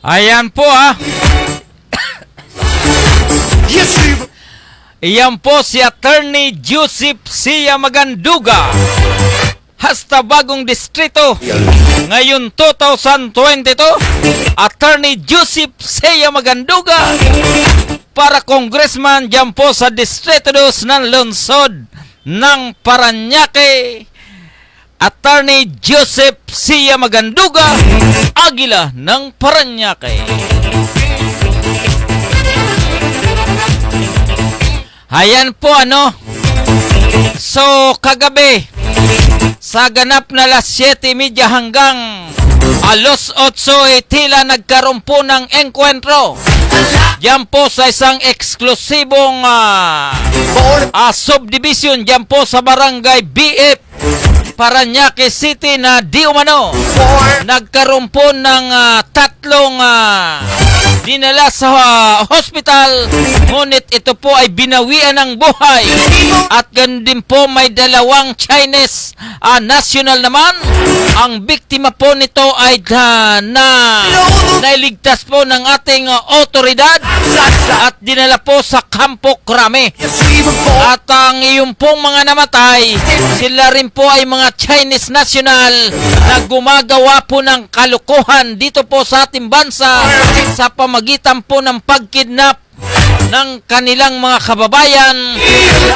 Ayan po Yes, we will. Iyan po si Attorney Joseph Sia Maganduga. Hasta bagong distrito. Ngayon 2022, Attorney Joseph Sia Maganduga para congressman dyan po sa Distrito 2 ng lungsod ng Parañaque. Attorney Joseph Sia Maganduga, Agila ng Parañaque. Ayan po So kagabi sa ganap na alas 7:30 hanggang alas 8 tila nagkaroon po ng enkwentro diyan po sa isang eksklusibong subdivision diyan po sa barangay BF Parañaque City na di umano nagkaroon po ng tatlong dinala sa hospital, ngunit ito po ay binawian ng buhay. At ganun din po may dalawang Chinese national naman. Ang biktima po nito ay nailigtas po ng ating otoridad at dinala po sa Campo Crame. At ang iyong pong mga namatay, sila rin po ay mga Chinese national na gumagawa po ng kalukuhan dito po sa ating bansa sa pamagitan po ng pagkidnap ng kanilang mga kababayan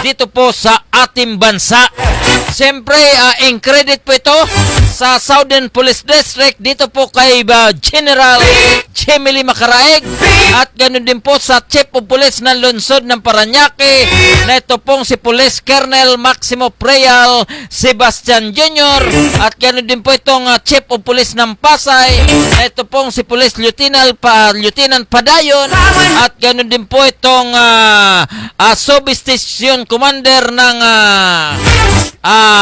dito po sa ating bansa. Siyempre, in credit po ito sa Southern Police District dito po kay General Jemily Macaraeg at ganoon din po sa Chief of Police ng lungsod ng Parañaque na ito pong si Police Colonel Maximo Preal Sebastian Jr. at ganoon din po itong Chief of Police ng Pasay na ito pong si Police Lieutenant Padayon at ganoon din po itong Substation Commander ng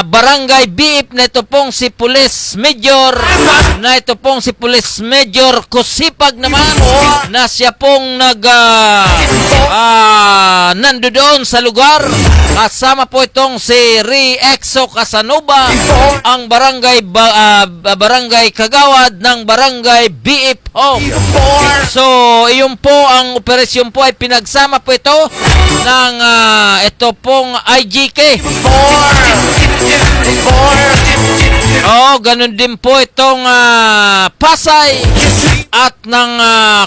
Barangay BF na ito pong si Police Major Kusipag naman na siya pong nandoon sa lugar kasama po itong si Riexo Casanova ang barangay Kagawad ng Barangay BF Home. So iyon po ang operasyon po ay pinagsama po ito ng ito pong IGK. Ganun din po itong Pasay at ng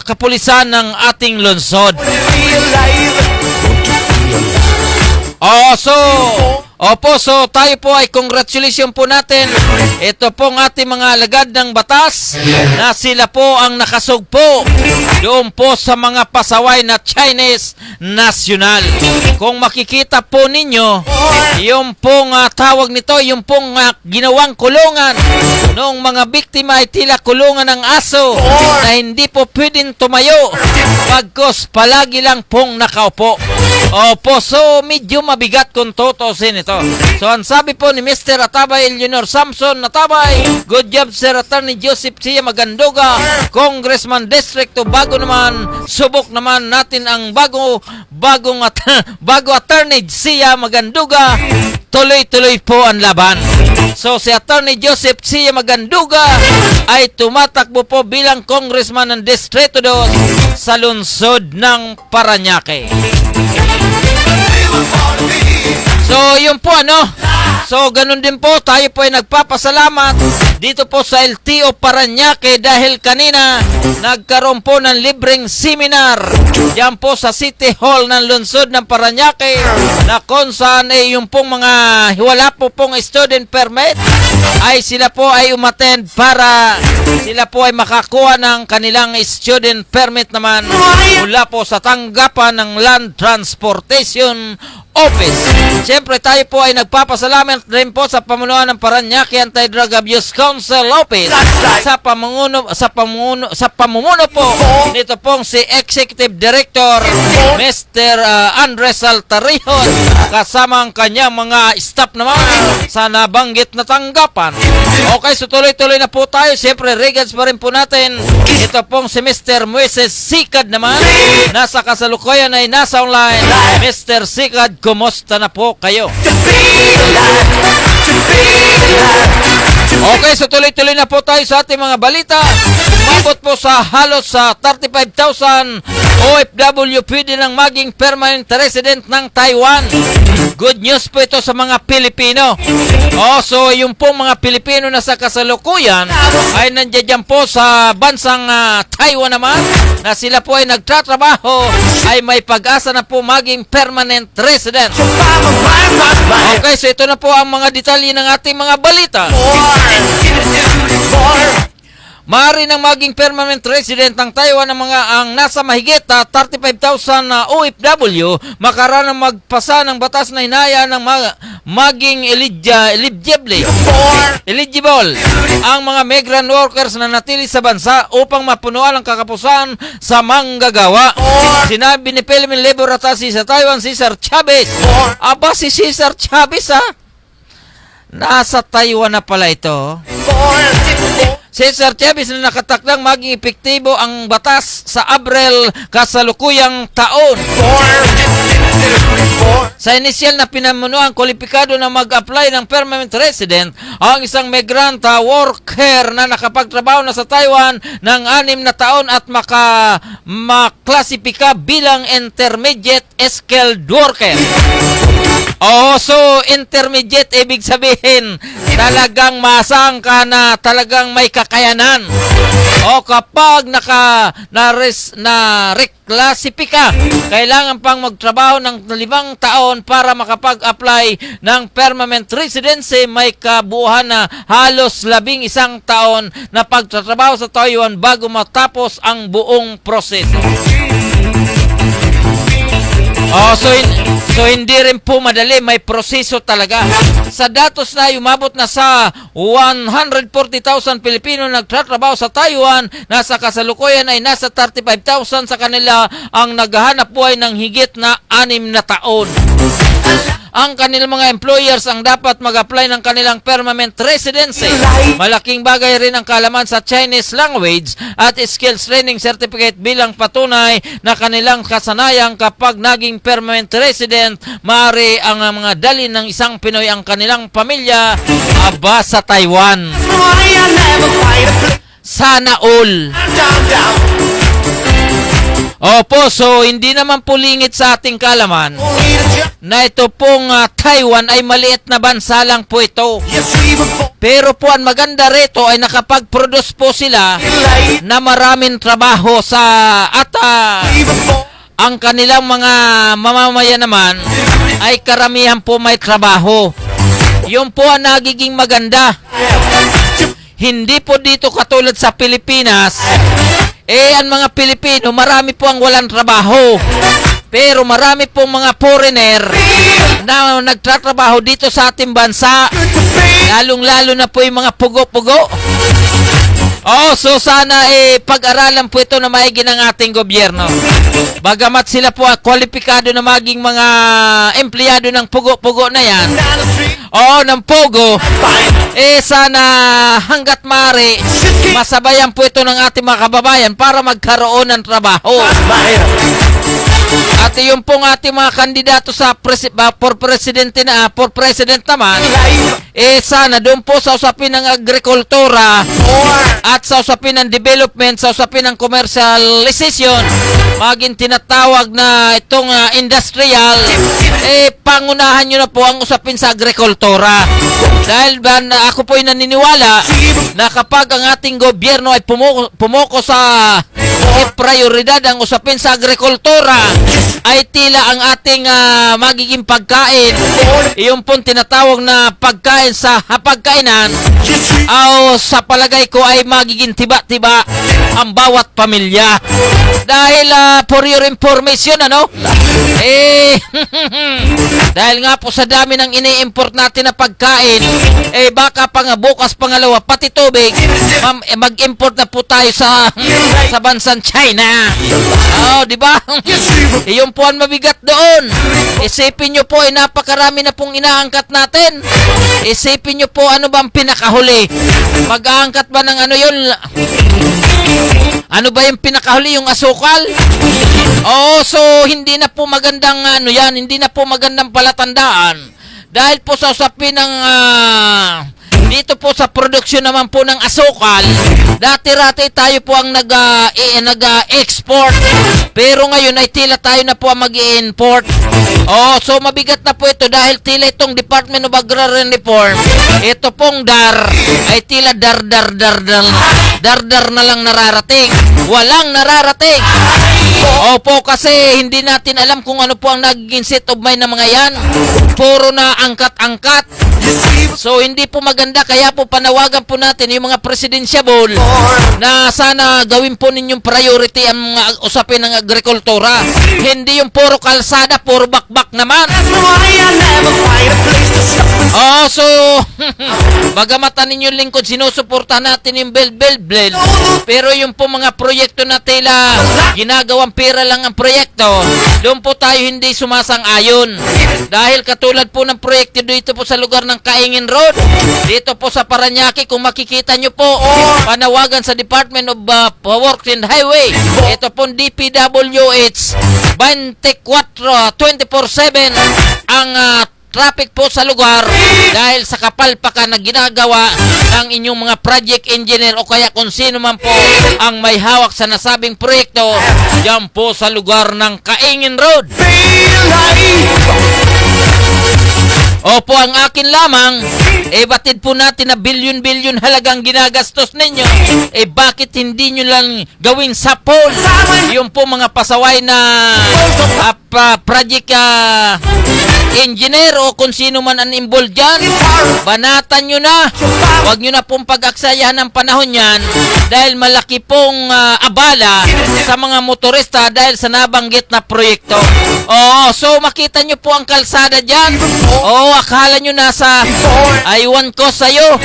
kapulisan ng ating lungsod. So tayo po ay congratulations po natin. Ito pong ating mga alagad ng batas na sila po ang nakasugpo doon po sa mga pasaway na Chinese national. Kung makikita po ninyo, yung pong tawag nito, yung pong ginawang kulungan noong mga biktima ay tila kulungan ng aso na hindi po pwedeng tumayo pagkos palagi lang pong nakaupo. So medyo mabigat kung tutusin ito. So ang sabi po ni Mr. Atabay Eleanor Samson Atabay, good job Sir Attorney Joseph Sia Maganduga, Congressman District 2. Bago naman, subok naman natin ang bago Attorney Sia Maganduga. Tuloy-tuloy po ang laban. So si Attorney Joseph Sia Maganduga ay tumatakbo po bilang Congressman ng Distrito 2 sa lungsod ng Parañaque. So yun po So ganun din po, tayo po ay nagpapasalamat dito po sa LTO Parañaque dahil kanina nagkaroon po ng libreng seminar diyan po sa City Hall ng lungsod ng Parañaque na kung saan yung pong mga wala po pong student permit ay sila po ay umattend para sila po ay makakuha ng kanilang student permit naman mula po sa tanggapan ng Land Transportation Office. Siyempre tayo po ay nagpapasalamat rin po sa pamunuan ng Parañaque Anti-Drug Abuse Council Office sa pamumuno po nito pong si Executive Director Mr. Andres Altarihon kasama ang kanyang mga staff naman sa nabanggit na tanggapan. Okay, so tuloy-tuloy na po tayo. Siyempre regards pa rin po natin ito pong si Mr. Moises Sikad naman nasa kasalukuyan ay nasa online. Mr. Sikad, kumusta na po kayo? Okay, Okay, so tuloy-tuloy na po tayo sa ating mga balita. Umabot po sa halos sa 35,000 OFW pwede nang maging permanent resident ng Taiwan. Good news po ito sa mga Pilipino. So yung pong mga Pilipino na sa kasalukuyan ay nandiyan po sa bansang Taiwan naman na sila po ay nagtatrabaho ay may pag-asa na po maging permanent resident. Okay, so ito na po ang mga detalye ng ating mga balita. Maaari nang maging permanent resident ng Taiwan ang nasa mahigit 35,000 OFW makaraan ng magpasa ng batas na hinaya ng maging eligible ang mga migrant workers na natili sa bansa upang mapunuan ang kakapusan sa manggagawa. Sinabi ni Philippine Labor Attaché sa Taiwan, Cesar Chavez. Aba, si Cesar Chavez nasa Taiwan na pala ito. Cesar Chavez na nakatakdang maging epektibo ang batas sa Abril kasalukuyang taon. Sa inisyal na pinamunuan, kwalipikado na mag-apply ng permanent resident ang isang migrant worker na nakapagtrabaho na sa Taiwan ng 6 na taon at maklasipika bilang intermediate skilled worker. So intermediate ibig sabihin talagang masang ka na talagang may kakayanan. Kapag na-reclassifika, kailangan pang magtrabaho ng 5 taon para makapag-apply ng permanent residency. May kabuuhan na halos 11 taon na pagtatrabaho sa Taiwan bago matapos ang buong proseso. So hindi rin po madali, may proseso talaga. Sa datos na umabot na sa 140,000 Pilipino nagtatrabaho sa Taiwan, nasa kasalukuyan ay nasa 35,000 sa kanila ang naghahanap buhay ng higit na 6 na taon. Ang kanilang mga employers ang dapat mag-apply ng kanilang permanent residency. Malaking bagay rin ang kaalaman sa Chinese language at skills training certificate bilang patunay na kanilang kasanayan. Kapag naging permanent resident, maaari ang mga dalhin ng isang Pinoy ang kanilang pamilya sa Taiwan. Sana all. Opo, so hindi naman po lingit sa ating kaalaman na ito pong Taiwan ay maliit na bansa lang po ito. Pero po ang maganda rito ay nakapag-produce po sila na maraming trabaho ang kanilang mga mamamayan naman ay karamihan po may trabaho. Yun po ang nagiging maganda. Hindi po dito katulad sa Pilipinas. Ang mga Pilipino, marami po ang walang trabaho. Pero marami pong mga foreigner na nagtatrabaho dito sa ating bansa. Lalong-lalo na po yung mga pugo-pugo. So sana pag-aralan po ito na maigi ng ating gobyerno. Bagamat sila po kwalipikado na maging mga empleyado ng pugo-pugo na yan. Ng pogo. Sana hanggat maaari masabayan po ito ng ating mga kababayan para magkaroon ng trabaho. At yung pong ating mga kandidato sa for president naman, sana doon po sa usapin ng agrikultura at sa usapin ng development, sa usapin ng commercialization, maging tinatawag na itong industrial, pangunahan nyo na po ang usapin sa agrikultura. Dahil ako po ay naniniwala na kapag ang ating gobyerno ay pumuko sa prioridad ang usapin sa agrikultura, ay tila ang ating magiging pagkain, yung pong tinatawag na pagkain sa hapagkainan, sa palagay ko ay magiging tiba-tiba ang bawat pamilya. Dahil for your information, dahil nga po sa dami ng ini-import natin na pagkain, baka bukas pangalawa pati tubig, mag-import na po tayo sa bansang China. Di ba? Yung po ang mabigat doon. Isipin nyo po, napakarami na pong inaangkat natin. Isipin nyo po, ano ba ang pinakahuli? Mag-aangkat ba ng yun? Ano ba yung pinakahuli? Yung asukal? So hindi na po magandang hindi na po magandang palatandaan. Dahil po sa usapin ng Dito po sa produksyon naman po ng asukal, dati-rati tayo po ang nag-export. Pero ngayon ay tila tayo na po ang mag-i-import. Oh, so mabigat na po ito dahil tila itong Department of Agrarian Reform, ito pong DAR ay tila dar na lang nararating. Walang nararating. Opo, kasi hindi natin alam kung ano po ang naging set of mind ng mga yan. Puro na angkat-angkat. So hindi po maganda, kaya po panawagan po natin yung mga presidensyable na sana gawin po ninyong priority ang mga usapin ng agrikultura. Hindi yung puro kalsada, puro bakbak naman. Oh, so bagamatan ninyong lingkod, sinusuporta natin yung bel. Pero yung po mga proyekto na tila ginagawang pera lang ang proyekto, doon po tayo hindi sumasang-ayon. Dahil katulad po ng proyekto dito po sa lugar ng Kaingin Road, dito po sa Parañaque, kung makikita nyo po, panawagan sa Department of Works and Highway, ito po DPWH 24/7 ang traffic po sa lugar dahil sa kapalpakan na ginagawa ng inyong mga project engineer o kaya kung sino man po ang may hawak sa nasabing proyekto dyan po sa lugar ng Kaingin Road. Opo, ang akin lamang, batid po natin na bilyon-bilyon halagang ginagastos ninyo. Bakit hindi nyo lang gawin sa poll? Yung po mga pasaway na project engineer o kung sino man ang involved dyan, banatan nyo na. Huwag nyo na pong pag-aksayahan ng panahon yan dahil malaki pong abala sa mga motorista dahil sa nabanggit na proyekto. So makita nyo po ang kalsada dyan. Akala nyo nasa I1 ko sa'yo,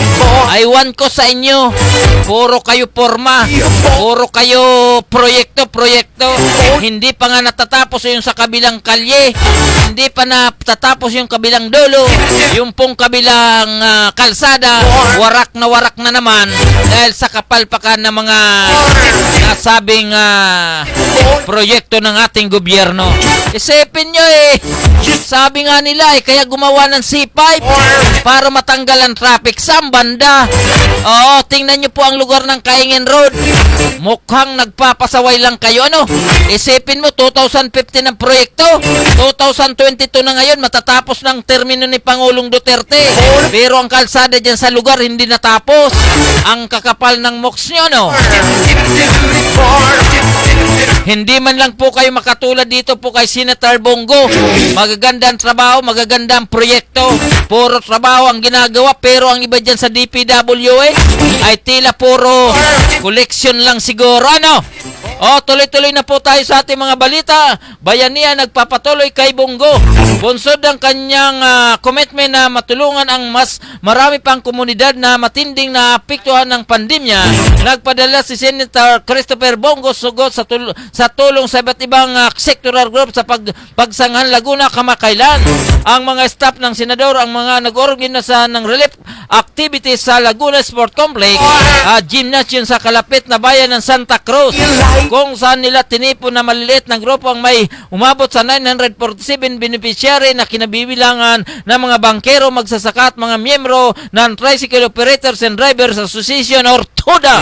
I1 ko sa inyo. Puro kayo forma, puro kayo proyekto. Hindi pa nga natatapos yung sa kabilang kalye, hindi pa natatapos yung kabilang dulo, yung pong kabilang kalsada, warak na naman dahil sa kapalpakan ng mga nasabing proyekto ng ating gobyerno. Isipin nyo sabi nga nila kaya gumawa ng C5 para matanggal ang traffic sa banda. Tingnan nyo po ang lugar ng Kaingin Road. Mukhang nagpapasaway lang kayo. Isipin mo, 2015 ang proyekto, 2022 na ngayon, matatapos ng termino ni Pangulong Duterte. Pero ang kalsada dyan sa lugar hindi natapos. Ang kakapal ng moks nyo, Hindi man lang po kayo makatulad dito po kay Senator Bongo. Magagandang trabaho, magagandang proyekto. Puro trabaho ang ginagawa, pero ang iba dyan sa DPWH ay tila puro collection lang siguro. Tuloy-tuloy na po tayo sa ating mga balita. Bayanihan nagpapatuloy kay Bongo. Bunsod ang kanyang commitment na matulungan ang mas marami pang komunidad na matinding naapektuhan ng pandemya. Nagpadala si Senator Christopher Bongo sugot sa tulong sa iba't ibang sectoral group sa Pagsanghan Laguna kamakailan. Ang mga staff ng senador ang mga nag-organisa ng relief activities sa Laguna Sport Complex, gymnasium sa kalapit na bayan ng Santa Cruz, kung saan nila tinipon na maliliit na grupo ang may umabot sa 947 beneficiary na kinabibilangan ng mga bangkero, magsasaka at mga miyembro ng Tricycle Operators and Drivers Association or TODA.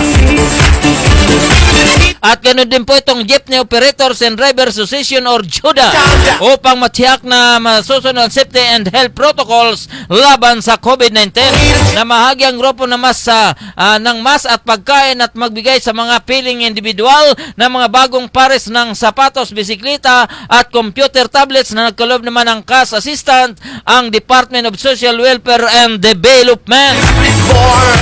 At ganoon din po itong Jeepney Operators and Drivers Association or JODA upang matiyak na masusunod ang safety and health protocols laban sa COVID-19. Namahagi ang grupo na ng mas at pagkain at magbigay sa mga piling individual na mga bagong pares ng sapatos, bisikleta at computer tablets na nagkalob naman ng cash assistant ang Department of Social Welfare and Development.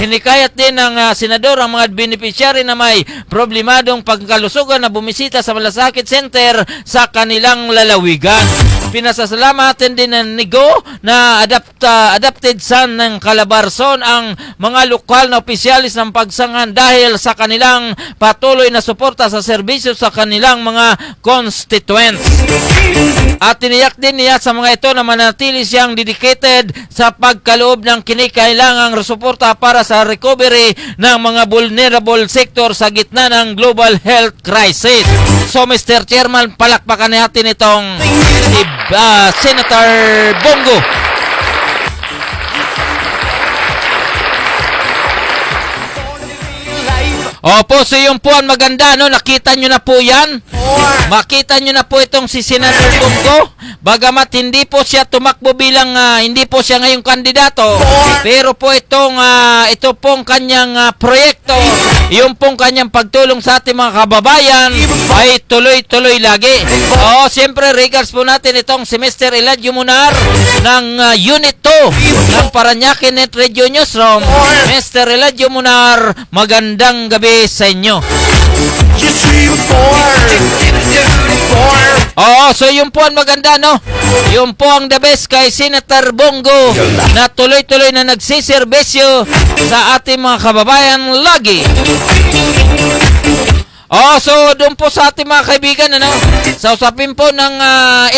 Hinikayat din ng senador ang mga beneficiary na may problemadong pagkalusugan na bumisita sa Malasakit Center sa kanilang lalawigan. Pinasasalamatan din ng NIGO na adapted son ng Calabarzon ang mga lokal na opisyalis ng Pagsanghan dahil sa kanilang patuloy na suporta sa serbisyo sa kanilang mga constituents. At tiniyak din niya sa mga ito na manatili siyang dedicated sa pagkaloob ng kinikailangang suporta para sa recovery ng mga vulnerable sector sa gitna ng global health crisis. So Mr. Chairman, palakpakan natin itong si Senator Bongo. Opo, so yun po ang maganda, no? Nakita nyo na po yan. Makita nyo na po itong si Senator Bongo. Bagamat hindi po siya tumakbo bilang, hindi po siya ngayong kandidato. Pero po ito pong kanyang proyekto, yung pong kanyang pagtulong sa ating mga kababayan ay tuloy-tuloy lagi. Oo, siyempre, regards po natin itong si Mr. Eladio Munar ng Unit 2 ng Paranaque Net Radio Newsroom. Mr. Eladio Munar, magandang gabi sa inyo. You see before. Oo, so yun po ang maganda, no? Yun po ang the best kay Senator Bongo na tuloy-tuloy na nagsiservisyo sa ating mga kababayan lagi. Oh, so doon po sa ating mga kaibigan, ano, sa usapin po ng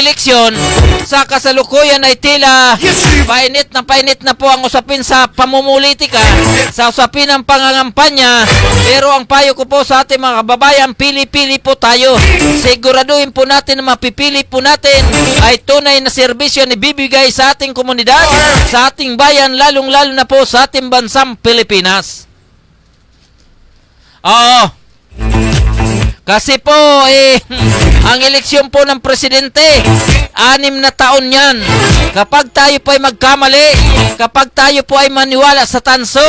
eleksyon, sa kasalukuyan ay tila painit na po ang usapin sa pamumulitika, sa usapin ng pangangampanya. Pero ang payo ko po sa ating mga kababayan, pili-pili po tayo. Siguraduhin po natin na mapipili po natin ay tunay na serbisyo na ibibigay sa ating komunidad, sa ating bayan, lalong-lalo na po sa ating bansang Pilipinas. Oo. Kasi po, ang eleksyon po ng presidente, 6 na taon yan. Kapag tayo po ay magkamali, kapag tayo po ay maniwala sa tanso,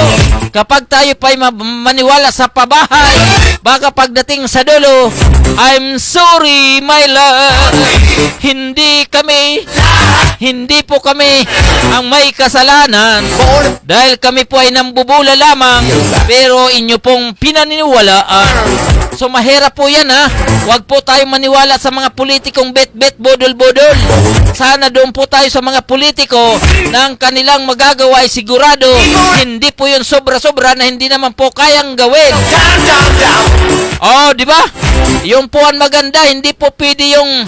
kapag tayo po ay maniwala sa pabahay, baka pagdating sa dulo, I'm sorry, my love, hindi po kami ang may kasalanan dahil kami po ay nambubula lamang, pero inyo pong pinaniniwalaan. So mahirap po yan, ha. Huwag po tayo maniwala sa mga politikong bet-bet, bodol-bodol. Sana doon po tayo sa mga politiko na ang kanilang magagawa ay sigurado. Hindi po yun sobra-sobra na hindi naman po kayang gawin. Oh, di ba? Yung po ang maganda, hindi po pwede yung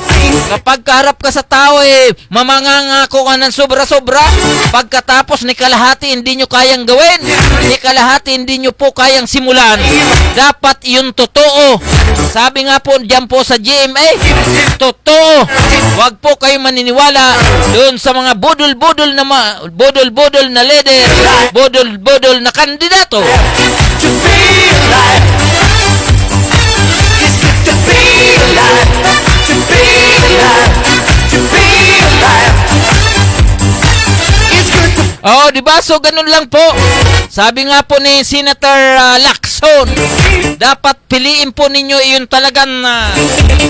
kapag kaharap ka sa tao, mamangangako ka ng sobra-sobra. Pagkatapos ni kalahati, hindi nyo kayang gawin. Ni kalahati, hindi nyo po kayang simulan. Dapat yung totoo. Sabi nga po diyan po sa GMA, totoo. Huwag po kayo maniniwala doon sa mga budol-budol na leader, budol-budol na kandidato. To be alive. It's good to be alive. To be alive. To be alive. It's good to Oh, di ba? So ganun lang po. Sabi nga po ni Senator Lacson, dapat piliin po ninyo yung talagang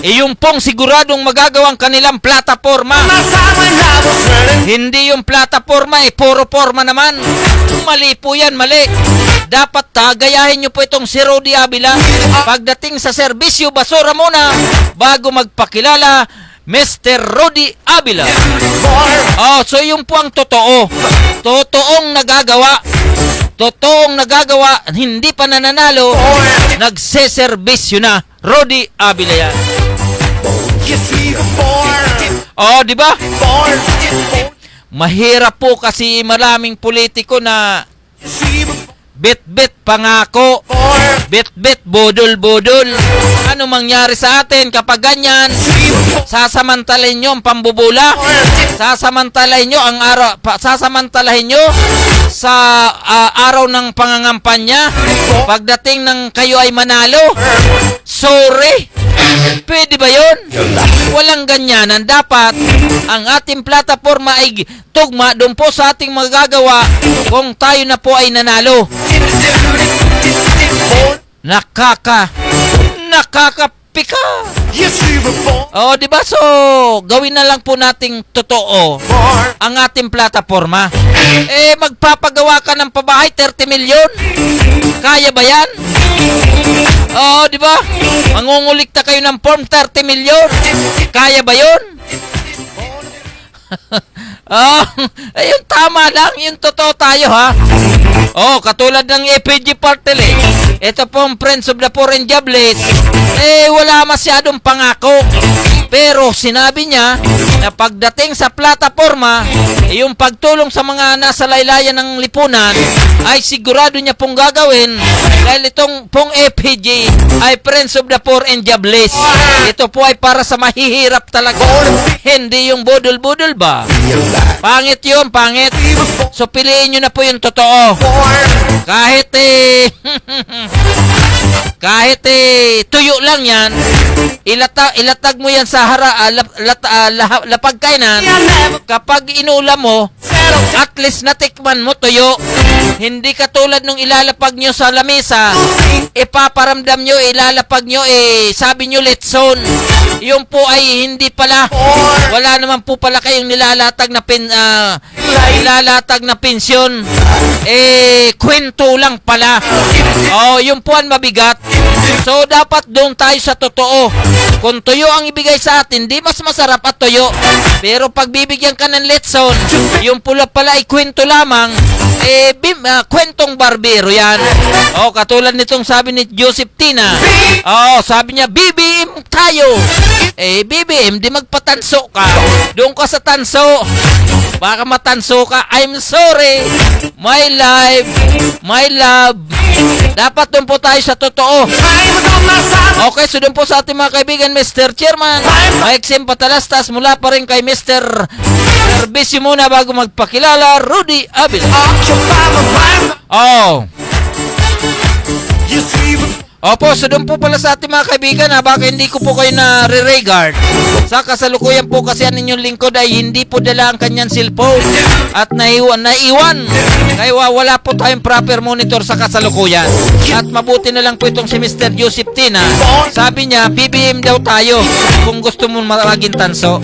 yung pong siguradong magagawang kanilang plataforma. Masama na ako, sir. Hindi yung plataforma, puro forma naman. Mali po yan, mali. Dapat gayahin nyo po itong si Rodi Avila. Pagdating sa serbisyo, basura muna bago magpakilala, Mr. Rodi Avila. Oh, so yung po ang totoo. Totoong nagagawa, hindi pa nananalo, nagseserbisyo na. Rodi Avila yan. You see before. Oh, di ba? Before. Mahirap po kasi maraming politiko na You see before. bit-bit pangako, bit-bit bodol-bodol. Ano mangyari sa atin kapag ganyan? Sasamantalahin nyo ang pambubula. Sasamantalahin nyo ang sasamantalahin nyo sa araw ng pangangampanya. Pagdating ng kayo ay manalo, sorry. Pwede ba yun? Walang ganyanan. Dapat ang ating plataforma ay tugma doon po sa ating magagawa kung tayo na po ay nanalo. Nakakapika. You see before. Oh, di ba? So, gawin na lang po nating totoo ang ating plataforma. Magpapagawa ka ng pabahay 30 milyon. Kaya ba yan? Oh, di ba? Mangungulikta kayo ng form 30 milyon. Kaya ba yun? Yung tama lang, yung totoo tayo, ha? Oh, katulad ng APG Party List. Ito pong Friends of the Poor and Jobless, wala masyadong pangako. Pero sinabi niya na pagdating sa plataforma, yung pagtulong sa mga nasa laylayan ng lipunan ay sigurado niya pong gagawin dahil itong pong APG ay Friends of the Poor and Jobless. Ito po ay para sa mahihirap talaga. Hindi yung budol-budol ba? Pangit yun, pangit. So piliin nyo na po yung totoo. Kahit kahit tuyo lang yan, ilatag mo yan sa lapag kainan. Kapag inulam mo, at least natikman mo tuyo. Hindi katulad nung ilalapag nyo sa lamesa, ipaparamdam nyo, ilalapag nyo, sabi nyo letson. Yung po ay hindi pala. Wala naman po pala kayong nilalatag na pensyon. Kwento lang pala. Yung po ang mabigat. So, dapat doon tayo sa totoo. Kung tuyo ang ibigay sa atin, di mas masarap at tuyo. Pero pag bibigyan ka ng letson, yung pula pala ay kwento lamang, kwentong barbero yan. Katulad nitong sabi ni Joseph Tina. Sabi niya, BBM tayo. BBM, di magpatanso ka. Doon ka sa tanso. Baka matanso ka. I'm sorry. My life, my love. Dapat doon po tayo sa totoo. Okay, so doon po sa ating mga kaibigan, Mr. Chairman, maiksim patalastas mula pa rin kay Mr. Servicio muna bago magpakilala, Rudy Abel. Opo, so doon po pala sa ating mga kaibigan, baka hindi ko po kayo na-regard. Sa kasalukuyan po kasi ang inyong lingkod ay hindi po dala ang kanyang cellphone at naiwan. Kaya wala po tayong proper monitor sa kasalukuyan. At mabuti na lang po itong si Mr. Joseph Tina. Sabi niya, BBM daw tayo kung gusto mo maging tanso.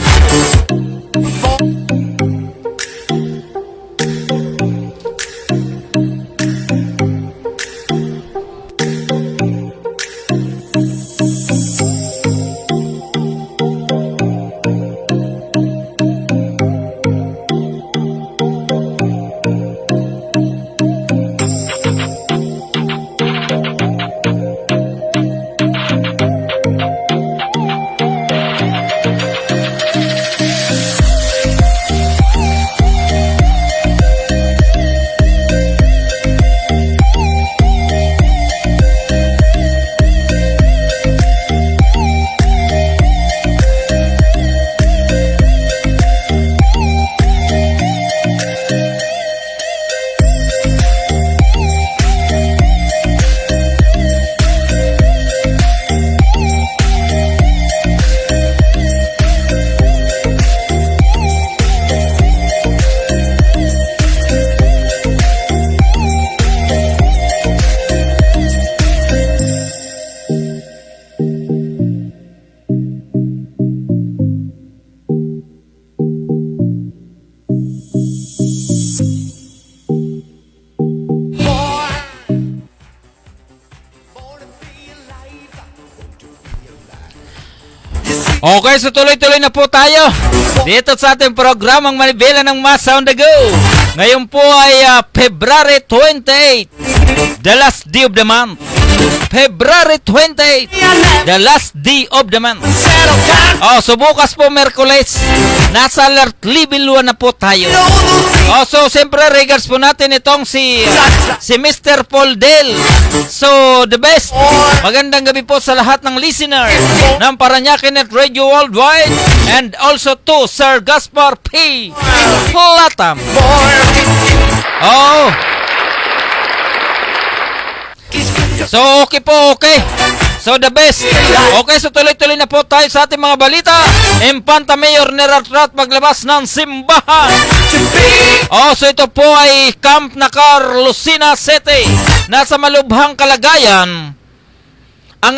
Okay, so tuloy-tuloy na po tayo dito sa ating programang Manibela ng Masa on the Go. Ngayon po ay February 28, the last day of the month. February 28, the last day of the month. So bukas po Merkules, nasa alert level 1 na po tayo. So siyempre regards po natin itong si Mr. Paul Del. So the best. Magandang gabi po sa lahat ng listeners ng Paranaque Net Radio Worldwide, and also to Sir Gaspar P. Platam. So okay po, okay. So the best. Okay, so tuloy-tuloy na po tayo sa ating mga balita. Infanta Mayor Neratrat maglabas ng simbahan. So ito po ay Camp Nacar, Lucena City. Nasa malubhang kalagayan ang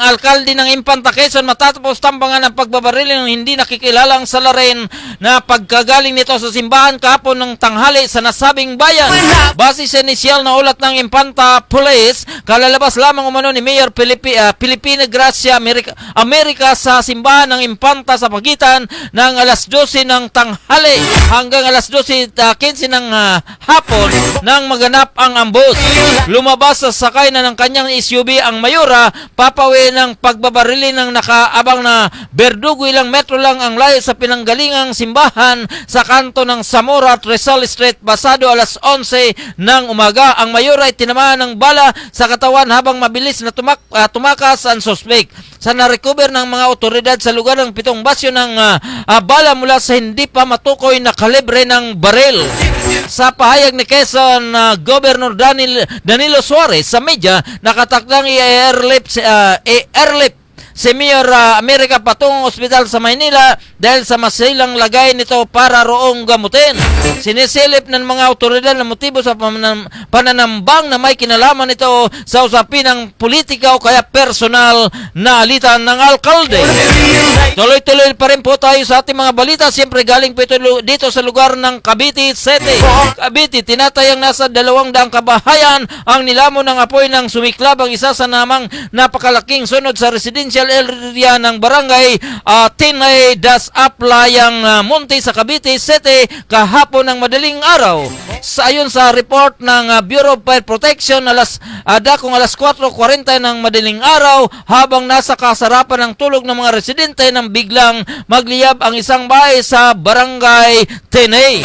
alkalde ng Infanta Quezon matapos tambangan ng pagbabaril ng hindi nakikilalang salarin na pagkagaling nito sa simbahan kahapon ng tanghali sa nasabing bayan. Base sa inisyal na ulat ng Infanta Police, kalalabas lamang umano ni Mayor Pilipina Gracia America sa simbahan ng Infanta sa pagitan ng alas 12 ng tanghali hanggang alas 12:15 ng hapon nang maganap ang ambos. Lumabas sa sakay na ng kanyang SUV ang mayora, papawi ng pagbabarili ng nakaabang na berdugo. Ilang metro lang ang layo sa pinanggalingang simbahan sa kanto ng Zamora at Rizal Street. Pasado alas 11 ng umaga, ang mayora ay tinamaan ng bala sa katawan habang mabilis na tumakas ang suspect. Sa narecover ng mga otoridad sa lugar ng 7 basyo ng bala mula sa hindi pa matukoy na kalibre ng baril. Sa pahayag ni Quezon Governor Danilo Suarez sa media, nakatakdang i-airlift si Mayor America patungong ospital sa Maynila dahil sa masilang lagay nito para roong gamutin. Sinisilip ng mga otoridad na motibo sa pananambang na may kinalaman ito sa usapin ng politika o kaya personal na alitan ng alkalde. Tuloy-tuloy pa rin po tayo sa ating mga balita. Siyempre galing po ito dito sa lugar ng Cavite City. Cavite, tinatayang nasa 200 kabahayan ang nilamon ng apoy ng sumiklab ang isa sa namang napakalaking sunod sa residential area ng barangay Tinay Das Aplayang Monte sa Cavite City kahapon ng madaling araw. Ayon sa report ng Bureau of Fire Protection, alas 4:40 ng madaling araw habang nasa kasarapan ng tulog ng mga residente nang biglang magliyab ang isang bahay sa barangay Tinay.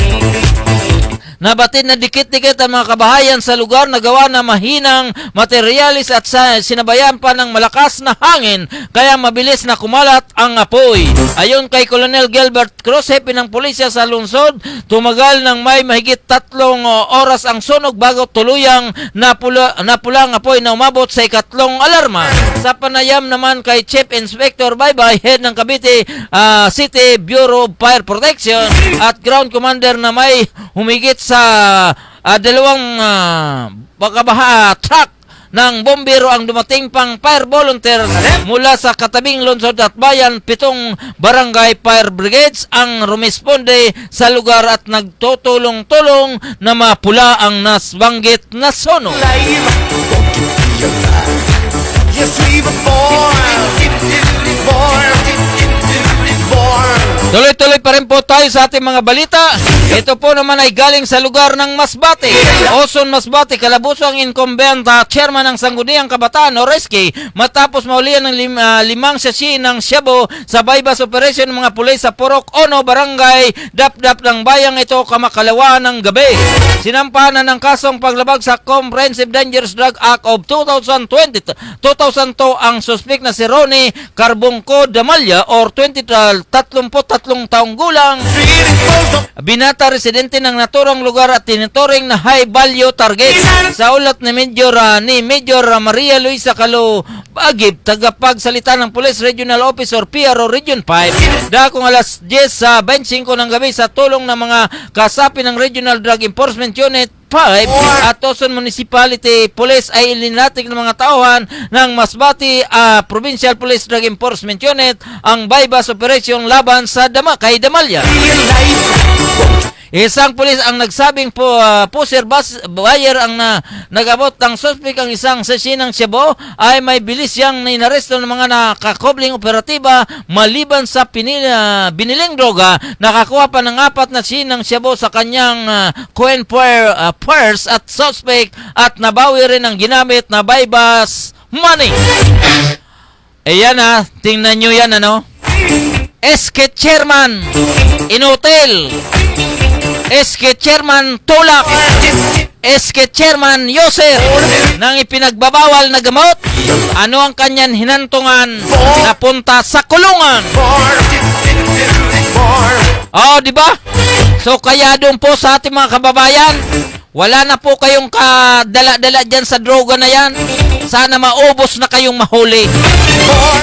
Nabatid na dikit-dikit ang mga kabahayan sa lugar na gawa na mahinang materialis at sinabayan pa ng malakas na hangin kaya mabilis na kumalat ang apoy. Ayon kay Colonel Gilbert Cruz, hepe ng pulisya sa lungsod, tumagal ng may mahigit 3 oras ang sunog bago tuluyang napulang apoy na umabot sa ikatlong alarma. Sa panayam naman kay Chief Inspector Baybay, head ng Cavite City Bureau of Fire Protection at Ground Commander na may humigit sa dalawang truck ng bombero ang dumating pang fire volunteer mula sa katabing lungsod at bayan. 7 barangay fire brigades ang rumisponde sa lugar at nagtutulong-tulong na mapula ang nasbanggit na sunog. Tuloy-tuloy pa rin po tayo sa ating mga balita. Ito po naman ay galing sa lugar ng Masbate. Oson, Masbate, kalabuso ang incumbent chairman ng Sangguniang Kabataan o RESCI matapos maulian ng 5 sasi ng Shabu sa bypass operation ng mga pulis sa Purok Ono, barangay Dapdap ng bayang ito kamakalawa ng gabi. Sinampahan ng kasong paglabag sa Comprehensive Dangerous Drug Act of 2002 ang suspect na si Ronnie Carbongco Damalya or 33 taong gulang. Binata residente ng naturang lugar at tinuturing na high value target. Sa ulat ni Major Maria Luisa Calo Bagib, tagapagsalita ng Police Regional Officer PRO Region 5, dakong alas 10:25 ng gabi sa tulong ng mga kasapi ng Regional Drug Enforcement Unit 5 at Oson Municipality Police ay ilinatik ng mga tauhan ng Masbate Provincial Police Drug Enforcement Unit ang bypass operation laban sa kay Damalya. Isang pulis ang nagsabing pusher buyer ang nagabot ng suspect ang isang sesi ng Shabu ay may bilis siyang inaresto ng mga nakakobling operatiba maliban sa biniling droga. Nakakuha pa ng 4 na sesi ng Shabu sa kanyang coin purse at suspect at nabawi rin ang ginamit na bypass money. Ayan tingnan nyo yan SK Chairman Inutil, SK Chairman Tulak, SK Chairman Yoser nang ipinagbabawal na gamot. Ano ang kanyan hinantungan? Napunta sa kulungan. Di ba? So kaya doon po sa ating mga kababayan, wala na po kayong kadala-dala dyan sa droga na yan. Sana maubos na kayong mahuli.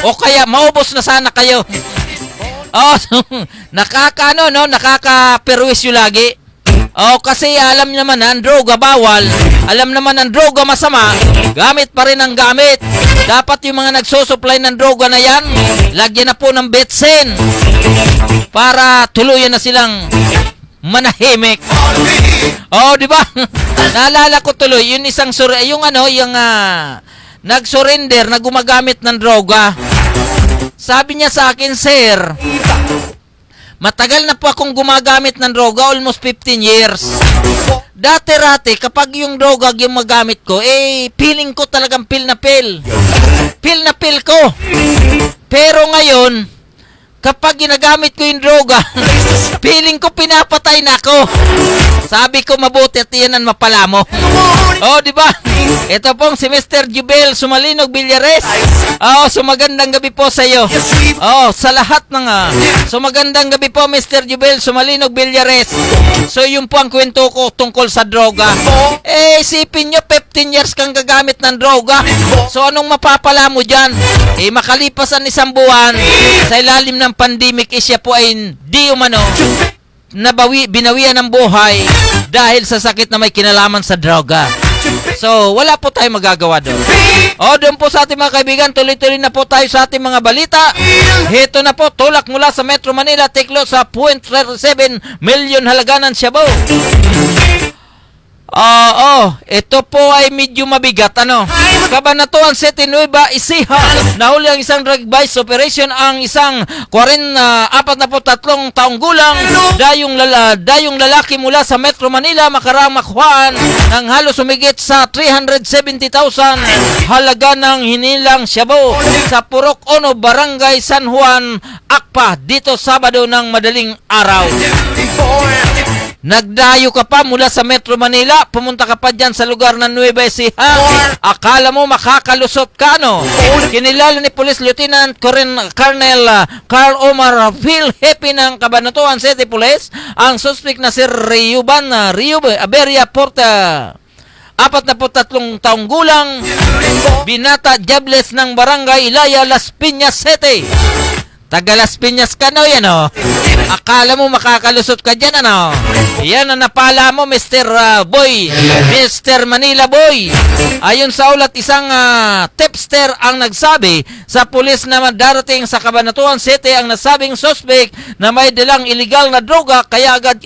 O kaya maubos na sana kayo. Nakaka-perwisyo lagi. Kasi alam naman ang droga bawal. Alam naman ang droga masama. Gamit pa rin ang gamit. Dapat yung mga nagsusupply ng droga na yan, lagyan na po ng betsin para tuluyan na silang manahimik. Di ba? Naalala ko tuloy yung isang nag-surrender na gumagamit ng droga. Sabi niya sa akin, "Sir, matagal na po akong gumagamit ng droga, almost 15 years. Dati-rati, kapag yung droga yung magamit ko, feeling ko talagang feel na feel. Feel na feel ko. Pero ngayon, kapag ginagamit ko yung droga, feeling ko pinapatay na ako." Sabi ko, mabuti at yan ang mapala mo. Oh, di ba? Ito pong si Mr. Jubel Sumalinog Villares. Oh, so magandang gabi po sa iyo. Oh, sa lahat ng so magandang gabi po Mr. Jubel Sumalinog Villares. So yun po ang kwento ko tungkol sa droga. Eh, isipin nyo, 15 years kang gagamit ng droga. So anong mapapala mo dyan? Eh, makalipas ang isang buwan, sa ilalim ng pandemic, siya po ay di umano binawian ng buhay dahil sa sakit na may kinalaman sa droga. So, wala po tayong magagawa doon. O, doon po sa ating mga kaibigan, tuloy-tuloy na po tayo sa ating mga balita. Ito na po, tulak mula sa Metro Manila, tiklo sa 0.37 million halaga ng shabu. Ito po ay medyo mabigat, ano? Cabanatuan City, Nueva Ecija. Nahuli ang isang drug vice operation ang isang 43 taong gulang. Dayong lalaki mula sa Metro Manila makarang makuhaan ng halos humigit sa 370,000 halaga ng hinilang shabu sa Purok Ono, Barangay San Juan, Akpa, dito Sabado ng madaling araw. Nagdayo ka pa mula sa Metro Manila, pumunta ka pa dyan sa lugar ng Nueva Ecija. Akala mo makakalusot ka, no? Kinilala ni Police Lieutenant Colonel Carl Omar Philhepe ng Cabanatuan City Police ang suspect na si Riuban Aberia Porta, 43 taong gulang, binata jobless ng Barangay Ilaya, Las Piñas City. Taga Las Piñas ka, no? Yan, o. Akala mo makakalusot ka dyan, ano? Yan ang napala mo, Mr. Boy. Mr. Manila Boy. Ayon sa ulat, isang tipster ang nagsabi sa pulis na darating sa Cabanatuan City ang nasabing suspect na may dalang illegal na droga, kaya agad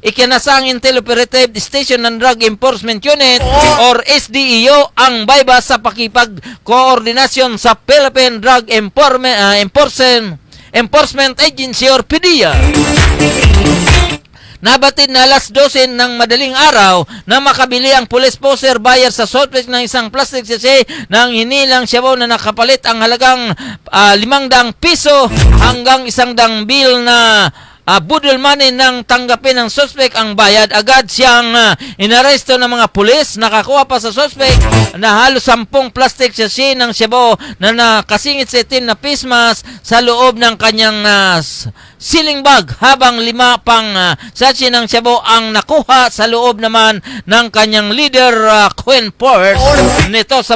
ikinasang Intel Operative Station ng Drug Enforcement Unit or SDEO ang bypass sa pakipag-koordinasyon sa Philippine Drug Enforcement Agency or PDEA. Nabatid na alas 12 ng madaling araw na makabili ang police poster buyer sa suspect ng isang plastic sachet ng hinilang shabu na nakapalit ang halagang 500 piso hanggang 100 bill na budol money nang tanggapin ng suspect ang bayad. Agad siyang inaresto ng mga pulis. Nakakuha pa sa suspect na halos 10 plastic sachet ng shabu na nakasingit sa itim na face mask sa loob ng kanyang ceiling bag, habang 5 pang sachet ng shabu ang nakuha sa loob naman ng kanyang leader coin purse. Nito sa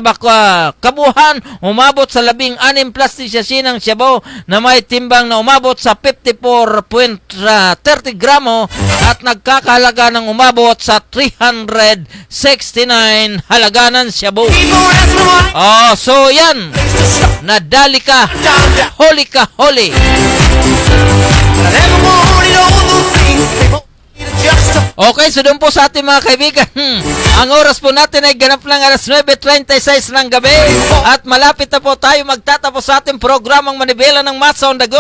kabuhan, umabot sa 16 plastic sachet ng shabu na may timbang na umabot sa 54.30 gramo at nagkakahalaga ng umabot sa 369 halaga ng shabu. So yan, nadali ka, huli ka, huli. Okay, so doon po sa ating mga kaibigan, ang oras po natin ay ganap lang alas 9:36 ng gabi at malapit na po tayo magtatapos sa ating programang Manibela ng Matsa on the Go.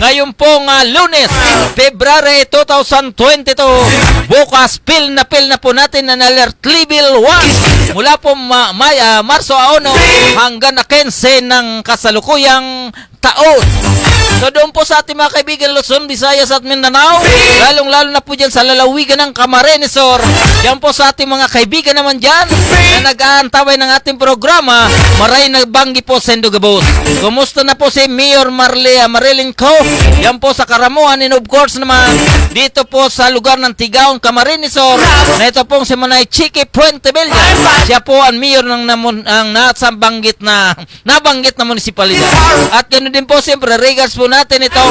Ngayon pong Lunes, February 2022, bukas pil na po natin ang alert level 1 mula po Marso 1 hanggang na 15 ng kasalukuyang taon. So doon po sa ating mga kaibigan Luzon, Visayas at Mindanao, lalong-lalo na po dyan sa lalawigan ng Camarines Sur. Diyan po sa ating mga kaibigan naman dyan na nag-aantaway ng ating programa, maray nagbanggi po sa Indogabos. Kumusta na po si Mayor Marilyn Co? Diyan po sa Karamuan, and of course naman dito po sa lugar ng Tigaon, Camarines Sur, na ito pong si Manay Chiqui Puentevilla. Siya po ang mayor ng nabanggit na munisipalidad. At ganoon din po siyempre regards po natin ito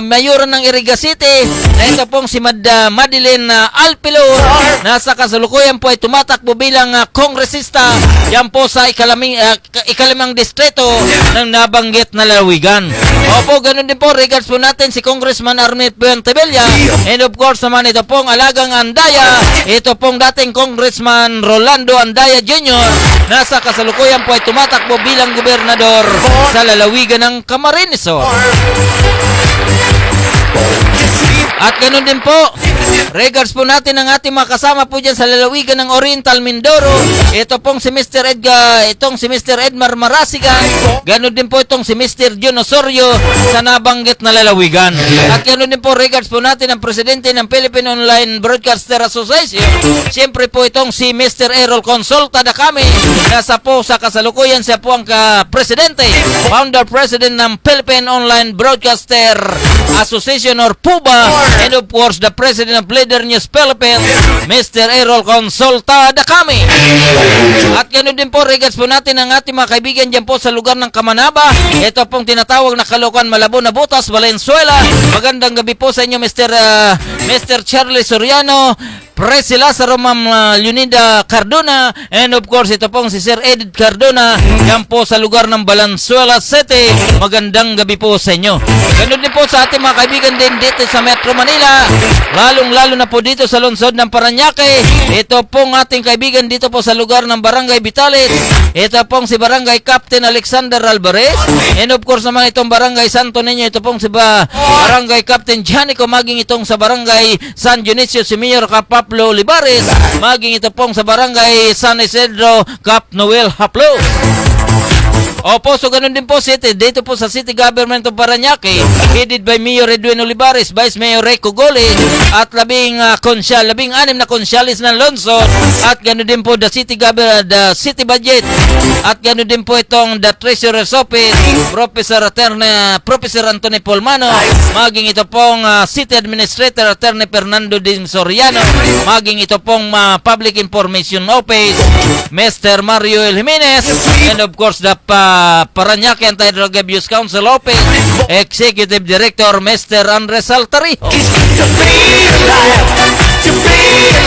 mayroon ng Iriga City na ito pong si Madeline Alpilor, nasa kasalukuyan po ay tumatakbo bilang kongresista yan po sa ikalimang distrito ng nabanggit na lalawigan. Opo, ganun din po regards po natin si Congressman Arnett Puentevilla, and of course naman ito pong alagang Andaya, ito pong dating Congressman Rolando Andaya Jr. nasa kasalukuyan po ay tumatakbo bilang gobernador sa lalawigan ng Camarines Sur. At ganun din po, regards po natin ang ating mga kasama po dyan sa lalawigan ng Oriental Mindoro. Ito pong si Mr. Edmar Marasigan. Ganun din po itong si Mr. John Osorio sa nabanggit na lalawigan. At ganun din po, regards po natin ang presidente ng Philippine Online Broadcaster Association. Siyempre po itong si Mr. Errol Consulta da kami. Nasa po sa kasalukuyan siya po ang presidente, founder president ng Philippine Online Broadcaster Association or PUBA, and of course the president of Leader News Philippines, Mr. Errol Consulta da kami. At ganoon din po, regards po natin ang ating mga kaibigan dyan po sa lugar ng Kamanaba. Ito pong tinatawag na Caloocan, Malabon, Nabotas, Valenzuela. Magandang gabi po sa inyo, Mr. Charlie Soriano, Presi Lazaro, Ma'am Leonida Cardona, and of course ito pong si Sir Edith Cardona, yan po sa lugar ng Valenzuela City. Magandang gabi po sa inyo. Ganun din po sa ating mga kaibigan din dito sa Metro Manila, lalong-lalo na po dito sa lungsod ng Parañaque. Ito pong ating kaibigan dito po sa lugar ng Barangay Vitales. Ito pong si Barangay Captain Alexander Alvarez, and of course naman itong Barangay Santo Niño, ito pong si Barangay Captain Janico, maging itong sa Barangay San Dionisio si Mayor Pablo Olivares, maging ito pong sa Barangay San Isidro Cap Noel Haplo. Opo, so ganun din po dito po sa City Government of Parañaque, headed by Mayor Edwin Olivares, Vice Mayor Reco Gole, at 16 na konsyalis ng lungsod, at ganun din po the city budget, at ganun din po itong the Treasurer's Office, Professor Anthony Polmano, maging ito pong City Administrator Attorney Fernando Din Soriano, maging ito pong Public Information Office, Mr. Mario El Jimenez, and of course the Parañaque Anti-Drug Abuse Council Office, Executive Director Mr. Andres Altarijo.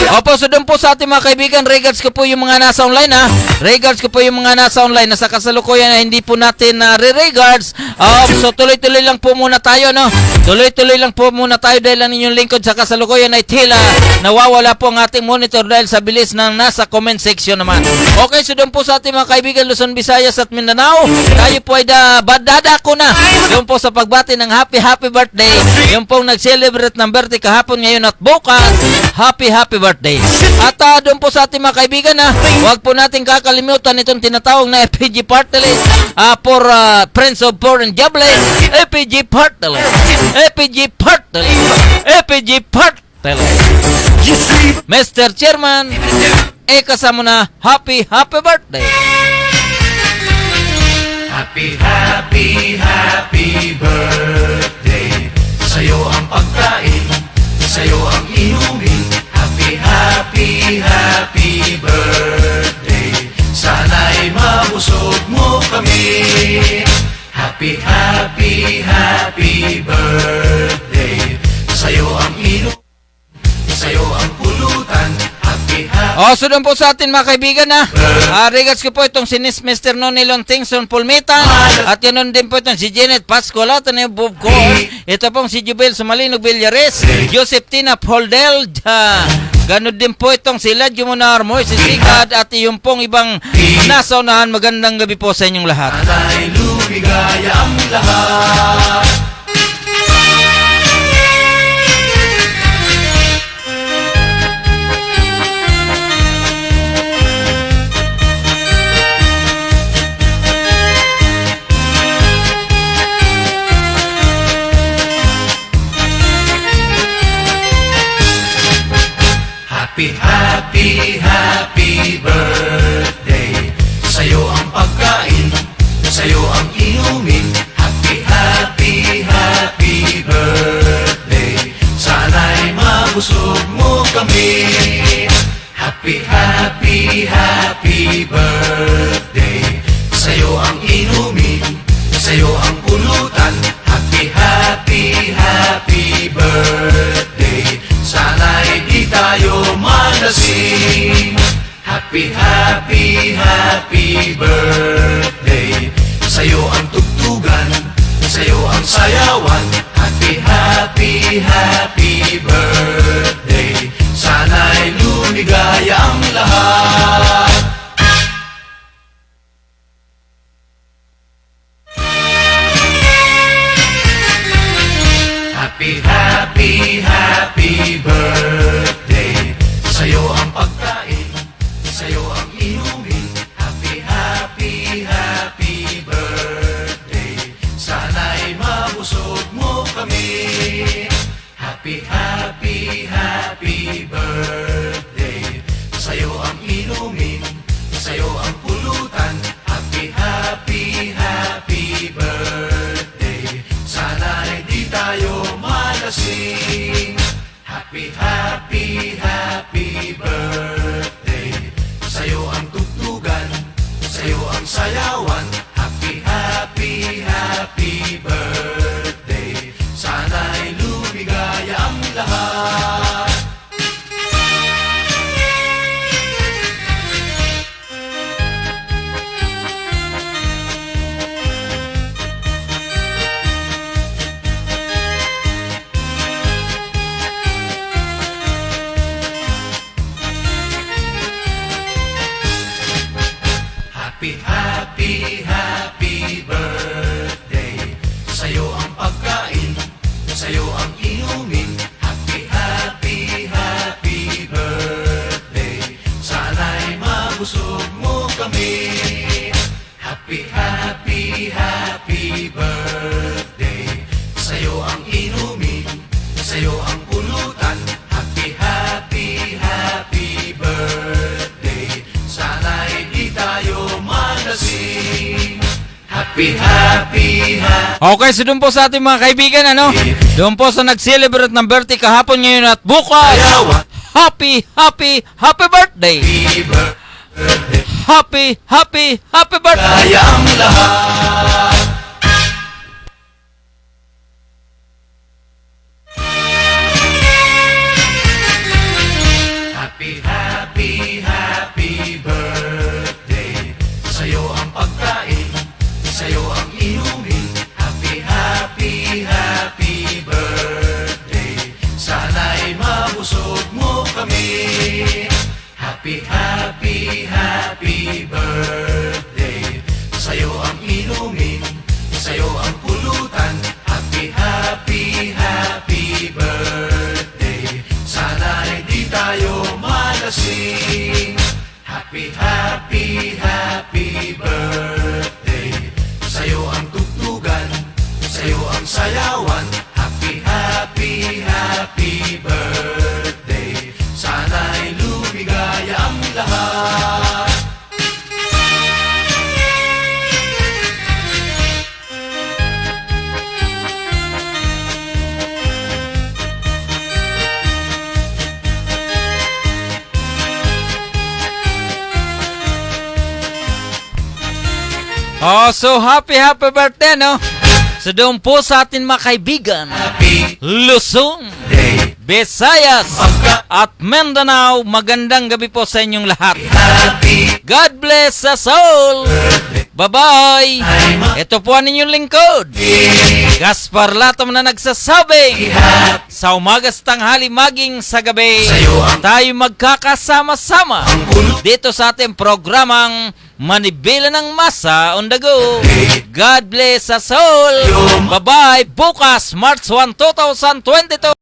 Opo, so doon po sa ating mga kaibigan, regards ko po yung mga nasa online nasa kasalukuyan na hindi po natin re-regards. So tuloy-tuloy lang po muna tayo, no? Tuloy-tuloy lang po muna tayo dahil ang inyong lingkod sa kasalukuyan ay tila nawawala po ang ating monitor dahil sa bilis ng nasa comment section naman. Okay, so doon po sa ating mga kaibigan Luzon, Visayas at Mindanao, tayo po ay dadako na doon po sa pagbati ng happy birthday. Yung pong nag-celebrate ng birthday kahapon, ngayon at bukas, happy birthday. At doon po sa ating mga kaibigan, huwag po natin kakalimutan itong tinatawag na FPG Party List for Friends of Poor and Jobless. FPG Party List. FPG Party List. FPG Party List. Mr. Chairman, kasama na happy birthday. Happy birthday. Sa'yo ang pagkain, sa'yo ang inumin. Happy birthday. Sana'y mabusog mo kami. Happy birthday. Sa'yo ang inumin, sa'yo ang pulutan. So doon po sa atin mga kaibigan, regards ko po itong si Mr. Nonilon Tingson Pulmitan, at yun din po itong si Janet Pascola, of course, ito pong si Jubel Sumalinog Villares, Joseph Tina Poldel, ganun din po itong si Ladyo Munar Moises Sigad, at yung pong ibang nasa unahan. Magandang gabi po sa inyong lahat. Sana'y lumigaya ang lahat. Happy birthday. Sa'yo ang pagkain, sa'yo ang inumin. Happy birthday. Sana'y mabusog mo kami. Happy birthday. Sa'yo ang inumin, sa'yo ang pulutan. Happy birthday. Sana'y di tayo malasing. Happy birthday. Sa'yo ang tugtugan, sa'yo ang sayawan. Happy birthday. Sana'y lumigaya ang lahat. Happy sa'yo ang inumin. Happy, happy, happy birthday. Sana'y mabusog mo kami. Happy, happy, happy birthday. Sa'yo ang inumin, sa'yo ang pulutan. Happy, happy, happy birthday. Sana'y di tayo malasing. Happy, happy, happy birthday. Sa'yo ang tugtugan, sa'yo ang sayawan. Happy, happy, happy birthday. Sana'y lumigaya ang lahat. Happy, happy, happy birthday. Sa'yo ang pagkain, sa'yo ang inumin. Happy, happy, happy birthday. Sana'y mabusog mo kami. Happy, happy, happy birthday. Sa'yo ang inumin, sa'yo ang pulutan. Happy, happy, happy birthday. Sana'y di tayo malasing. Happy, happy, happy. Okay, so doon po sa ating mga kaibigan, ano? Doon po sa nag-celebrate ng birthday kahapon, ngayon at bukas. Happy, happy, happy birthday! birthday. Happy, happy, happy birthday! Kaya ang lahat. Happy, happy, happy birthday. Sa'yo ang pagkain, sa'yo ang inumin. Happy, happy, happy birthday. Sana'y mabusog mo kami. Happy, happy, happy birthday. Sa'yo ang inumin, sa'yo ang pulutan. Happy, happy, happy birthday. Sana'y di tayo malasing. Happy, happy, happy birthday. Sa'yo ang tugtugan, sa'yo ang sayawan. Happy, happy, happy birthday. Sana'y lumigaya ang lahat. Oh, so happy, happy birthday, no? So doon po sa atin mga kaibigan, Happy Luzon, day. Visayas, at Mindanao, magandang gabi po sa inyong lahat. Happy God bless us all. Bye-bye. Ito po ang inyong lingkod, Gaspar Latom, na nagsasabing sa umagas, tanghali, maging sa gabi, tayo magkakasama-sama dito sa ating programang Manibela ng Masa on the Go. God bless us all. Bye-bye. Bukas, March 1, 2022.